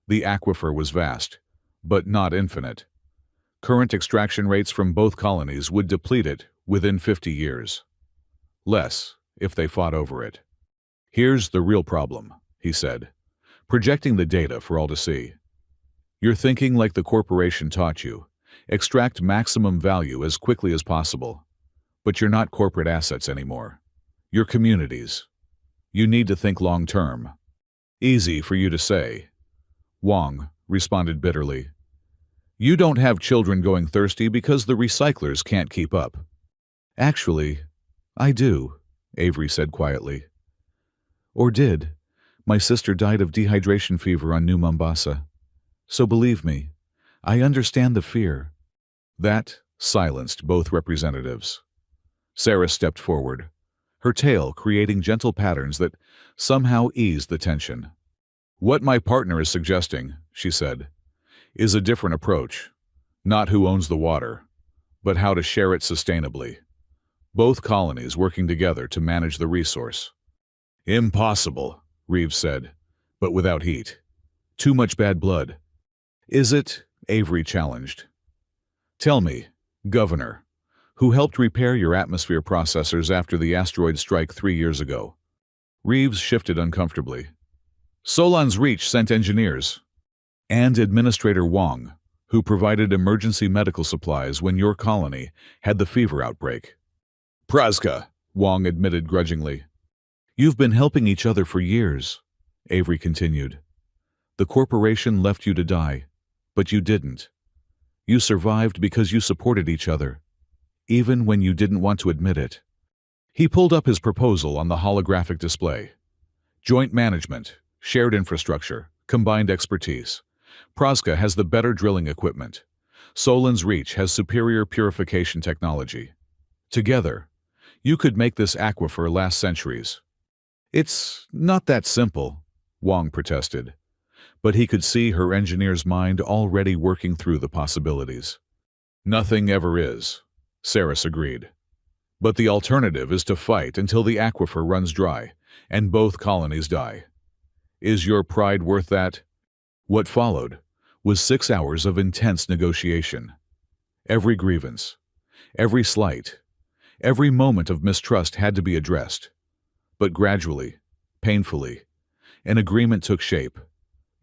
The aquifer was vast, but not infinite. Current extraction rates from both colonies would deplete it within 50 years. Less, if they fought over it. "Here's the real problem," he said, projecting the data for all to see. "You're thinking like the corporation taught you. Extract maximum value as quickly as possible. But you're not corporate assets anymore. You're communities. You need to think long-term." "Easy for you to say," Wong responded bitterly. "You don't have children going thirsty because the recyclers can't keep up." "Actually, I do," Avery said quietly. "Or did. My sister died of dehydration fever on New Mombasa. So believe me, I understand the fear." That silenced both representatives. Sarah stepped forward, her tail creating gentle patterns that somehow eased the tension. "What my partner is suggesting," she said, "is a different approach. Not who owns the water, but how to share it sustainably. Both colonies working together to manage the resource." "Impossible," Reeves said, but without heat. "Too much bad blood." "Is it?" Avery challenged. "Tell me, Governor, who helped repair your atmosphere processors after the asteroid strike 3 years ago?" Reeves shifted uncomfortably. "Solon's Reach sent engineers." "And Administrator Wong, who provided emergency medical supplies when your colony had the fever outbreak." "Praska," Wong admitted grudgingly. "You've been helping each other for years," Avery continued. "The corporation left you to die, but you didn't. You survived because you supported each other, even when you didn't want to admit it." He pulled up his proposal on the holographic display. "Joint management, shared infrastructure, combined expertise. Praska has the better drilling equipment. Solon's Reach has superior purification technology. Together, You could make this aquifer last centuries. It's not that simple, Wong protested, but he could see her engineer's mind already working through the possibilities. Nothing ever is, Saris agreed. But the alternative is to fight until the aquifer runs dry, and both colonies die. Is your pride worth that? What followed was 6 hours of intense negotiation. Every grievance, every slight, every moment of mistrust had to be addressed. But gradually, painfully, an agreement took shape.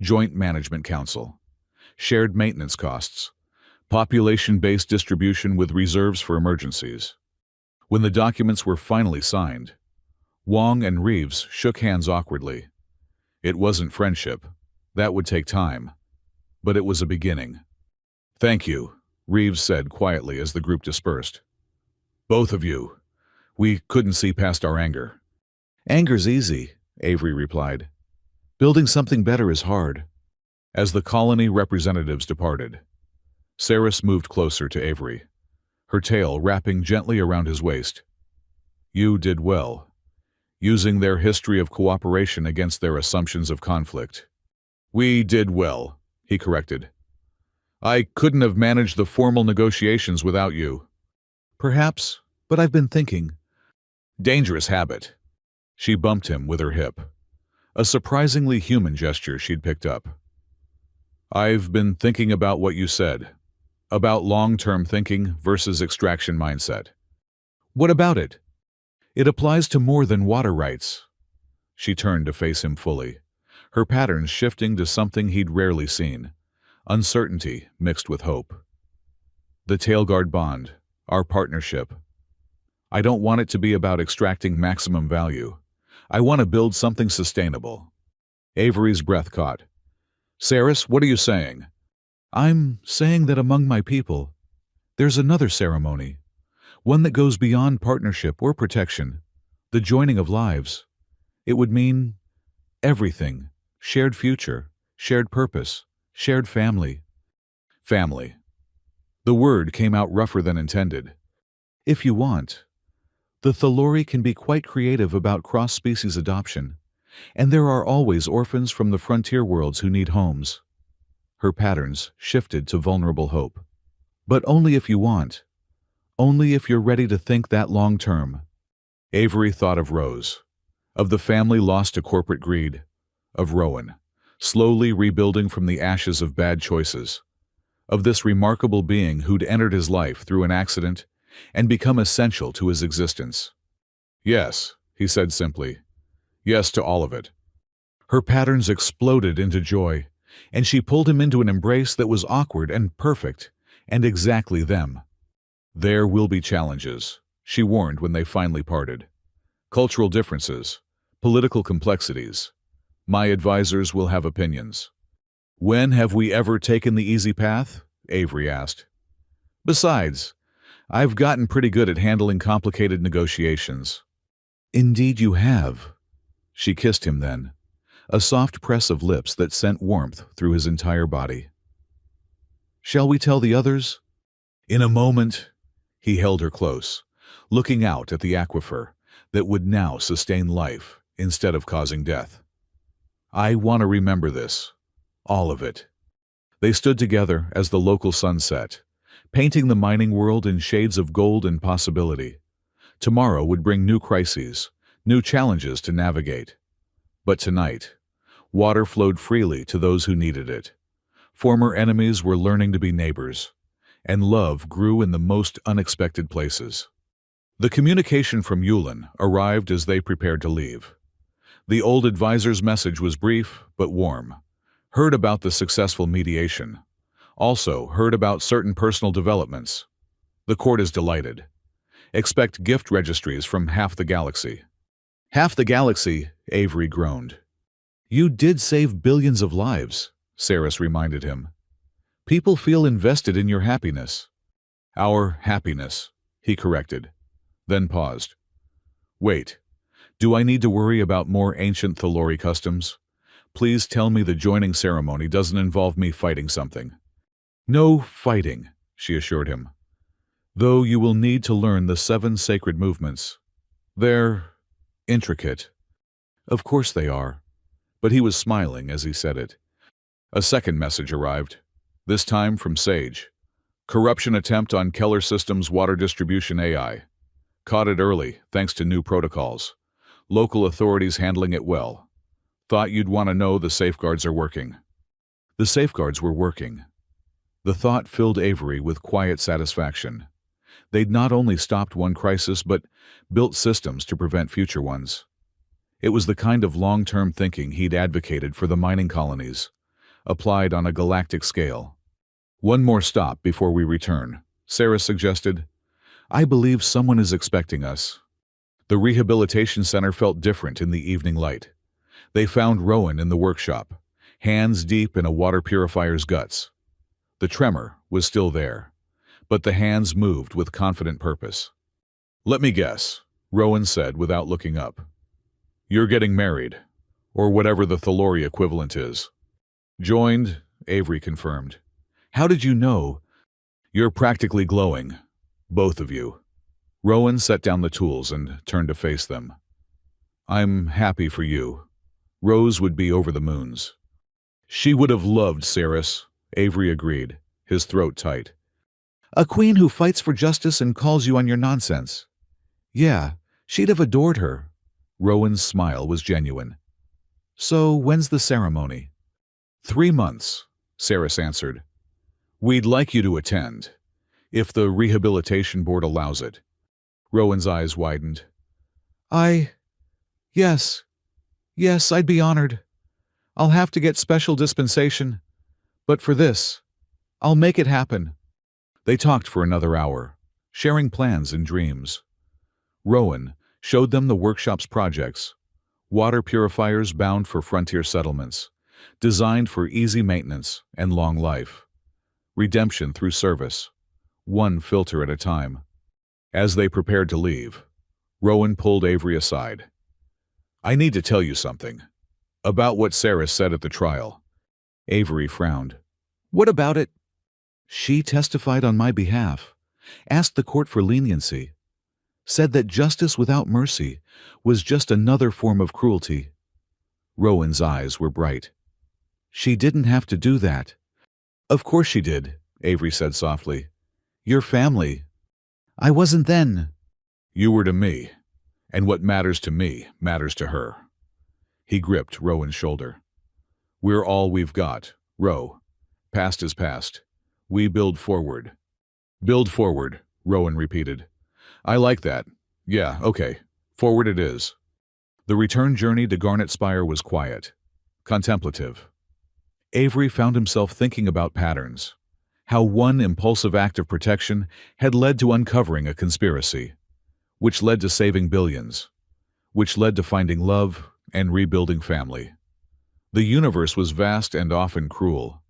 Joint Management Council, shared maintenance costs, population-based distribution with reserves for emergencies. When the documents were finally signed, Wong and Reeves shook hands awkwardly. It wasn't friendship. That would take time. But it was a beginning. "Thank you," Reeves said quietly as the group dispersed. "Both of you. We couldn't see past our anger." "Anger's easy," Avery replied. "Building something better is hard." As the colony representatives departed, Saris moved closer to Avery, her tail wrapping gently around his waist. "You did well, using their history of cooperation against their assumptions of conflict." "We did well," he corrected. "I couldn't have managed the formal negotiations without you." "Perhaps, but I've been thinking." "Dangerous habit." She bumped him with her hip, a surprisingly human gesture she'd picked up. "I've been thinking about what you said, about long-term thinking versus extraction mindset." "What about it?" "It applies to more than water rights." She turned to face him fully, her patterns shifting to something he'd rarely seen, uncertainty mixed with hope. "The Tailguard bond, our partnership. I don't want it to be about extracting maximum value. I want to build something sustainable." Avery's breath caught. "Saris, what are you saying?" "I'm saying that among my people, there's another ceremony, one that goes beyond partnership or protection, the joining of lives. It would mean everything, shared future, shared purpose, shared family." Family. The word came out rougher than intended. "If you want. The Thalori can be quite creative about cross-species adoption, and there are always orphans from the frontier worlds who need homes." Her patterns shifted to vulnerable hope. "But only if you want. Only if you're ready to think that long term." Avery thought of Rose, of the family lost to corporate greed, of Rowan, slowly rebuilding from the ashes of bad choices, of this remarkable being who'd entered his life through an accident and become essential to his existence. "Yes," he said simply. "Yes to all of it." Her patterns exploded into joy, and she pulled him into an embrace that was awkward and perfect, and exactly them. "There will be challenges," she warned when they finally parted. "Cultural differences, political complexities. My advisors will have opinions." "When have we ever taken the easy path?" Avery asked. "Besides, I've gotten pretty good at handling complicated negotiations." "Indeed you have." She kissed him then, a soft press of lips that sent warmth through his entire body. "Shall we tell the others?" "In a moment." He held her close, looking out at the aquifer that would now sustain life instead of causing death. "I want to remember this. All of it." They stood together as the local sun set, painting the mining world in shades of gold and possibility. Tomorrow would bring new crises, new challenges to navigate. But tonight, water flowed freely to those who needed it. Former enemies were learning to be neighbors, and love grew in the most unexpected places. The communication from Yulin arrived as they prepared to leave. The old advisor's message was brief but warm. Heard about the successful mediation. Also heard about certain personal developments. The court is delighted. Expect gift registries from half the galaxy. "Half the galaxy," Avery groaned. "You did save billions of lives," Saris reminded him. "People feel invested in your happiness." "Our happiness," he corrected, then paused. "Wait, do I need to worry about more ancient Thalori customs? Please tell me the joining ceremony doesn't involve me fighting something." "No fighting," she assured him. "Though you will need to learn the 7 sacred movements, They're intricate. Of course they are. But he was smiling as he said it. A second message arrived, this time from Sage. Corruption attempt on Keller Systems' water distribution AI. Caught it early, thanks to new protocols. Local authorities handling it well. Thought you'd want to know the safeguards are working. The safeguards were working. The thought filled Avery with quiet satisfaction. They'd not only stopped one crisis, but built systems to prevent future ones. It was the kind of long-term thinking he'd advocated for the mining colonies, applied on a galactic scale. One more stop before we return, Sarah suggested. I believe someone is expecting us. The rehabilitation center felt different in the evening light. They found Rowan in the workshop, hands deep in a water purifier's guts. The tremor was still there, but the hands moved with confident purpose. Let me guess, Rowan said without looking up. You're getting married, or whatever the Thalori equivalent is. Joined, Avery confirmed. How did you know? You're practically glowing, both of you. Rowan set down the tools and turned to face them. I'm happy for you. Rose would be over the moons. She would have loved Ceres, Avery agreed, his throat tight. A queen who fights for justice and calls you on your nonsense. Yeah, she'd have adored her. Rowan's smile was genuine. So, when's the ceremony? 3 months, Ceres answered. We'd like you to attend, if the rehabilitation board allows it. Rowan's eyes widened. Yes, I'd be honored. I'll have to get special dispensation. But for this, I'll make it happen. They talked for another hour, sharing plans and dreams. Rowan showed them the workshop's projects, water purifiers bound for frontier settlements, designed for easy maintenance and long life. Redemption through service, one filter at a time. As they prepared to leave, Rowan pulled Avery aside. I need to tell you something. About what Sarah said at the trial. Avery frowned. What about it? She testified on my behalf, asked the court for leniency, said that justice without mercy was just another form of cruelty. Rowan's eyes were bright. She didn't have to do that. Of course she did, Avery said softly. Your family. I wasn't then. You were to me, and what matters to me matters to her. He gripped Rowan's shoulder. We're all we've got, Ro. Past is past. We build forward. Build forward, Rowan repeated. I like that. Yeah, okay. Forward it is. The return journey to Garnet Spire was quiet, contemplative. Avery found himself thinking about patterns, how one impulsive act of protection had led to uncovering a conspiracy, which led to saving billions, which led to finding love and rebuilding family. The universe was vast and often cruel,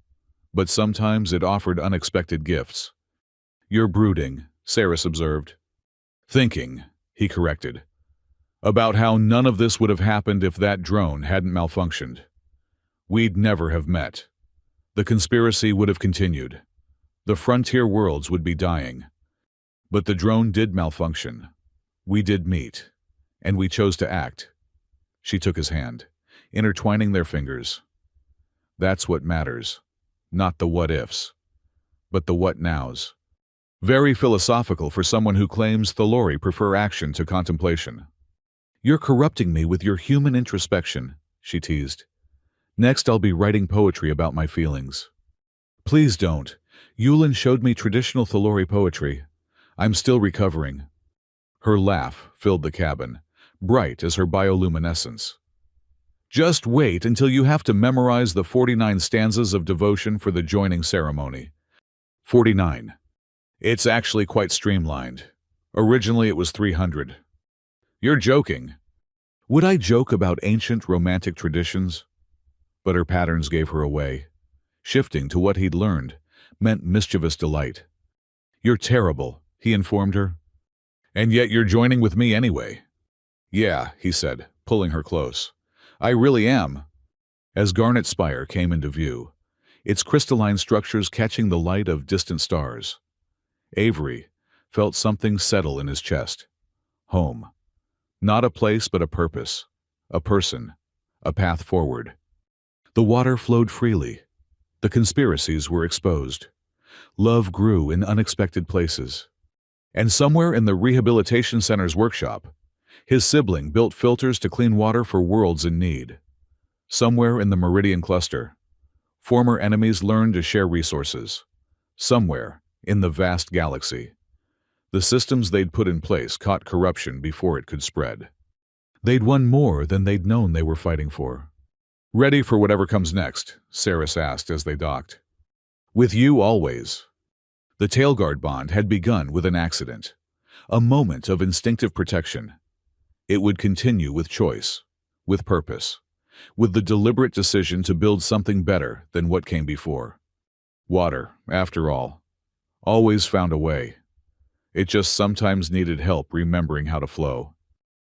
but sometimes it offered unexpected gifts. You're brooding, Ceres observed. Thinking, he corrected, about how none of this would have happened if that drone hadn't malfunctioned. We'd never have met. The conspiracy would have continued. The frontier worlds would be dying. But the drone did malfunction. We did meet, and we chose to act. She took his hand, intertwining their fingers. That's what matters. Not the what-ifs, but the what-nows. Very philosophical for someone who claims Thalori prefer action to contemplation. You're corrupting me with your human introspection, she teased. Next I'll be writing poetry about my feelings. Please don't. Yulin showed me traditional Thalori poetry. I'm still recovering. Her laugh filled the cabin, bright as her bioluminescence. Just wait until you have to memorize the 49 stanzas of devotion for the joining ceremony. 49. It's actually quite streamlined. Originally it was 300. You're joking. Would I joke about ancient romantic traditions? But her patterns gave her away. Shifting to what he'd learned meant mischievous delight. You're terrible, he informed her. And yet you're joining with me anyway. Yeah, he said, pulling her close. I really am. As Garnet Spire came into view, its crystalline structures catching the light of distant stars, Avery felt something settle in his chest. Home. Not a place, but a purpose, a person, a path forward. The water flowed freely. The conspiracies were exposed. Love grew in unexpected places. And somewhere in the rehabilitation center's workshop, his sibling built filters to clean water for worlds in need. Somewhere in the Meridian cluster, former enemies learned to share resources. Somewhere in the vast galaxy, the systems they'd put in place caught corruption before it could spread. They'd won more than they'd known they were fighting for. "Ready for whatever comes next?" Saris asked as they docked. "With you always." The tailguard bond had begun with an accident, a moment of instinctive protection. It would continue with choice, with purpose, with the deliberate decision to build something better than what came before. Water, after all, always found a way. It just sometimes needed help remembering how to flow.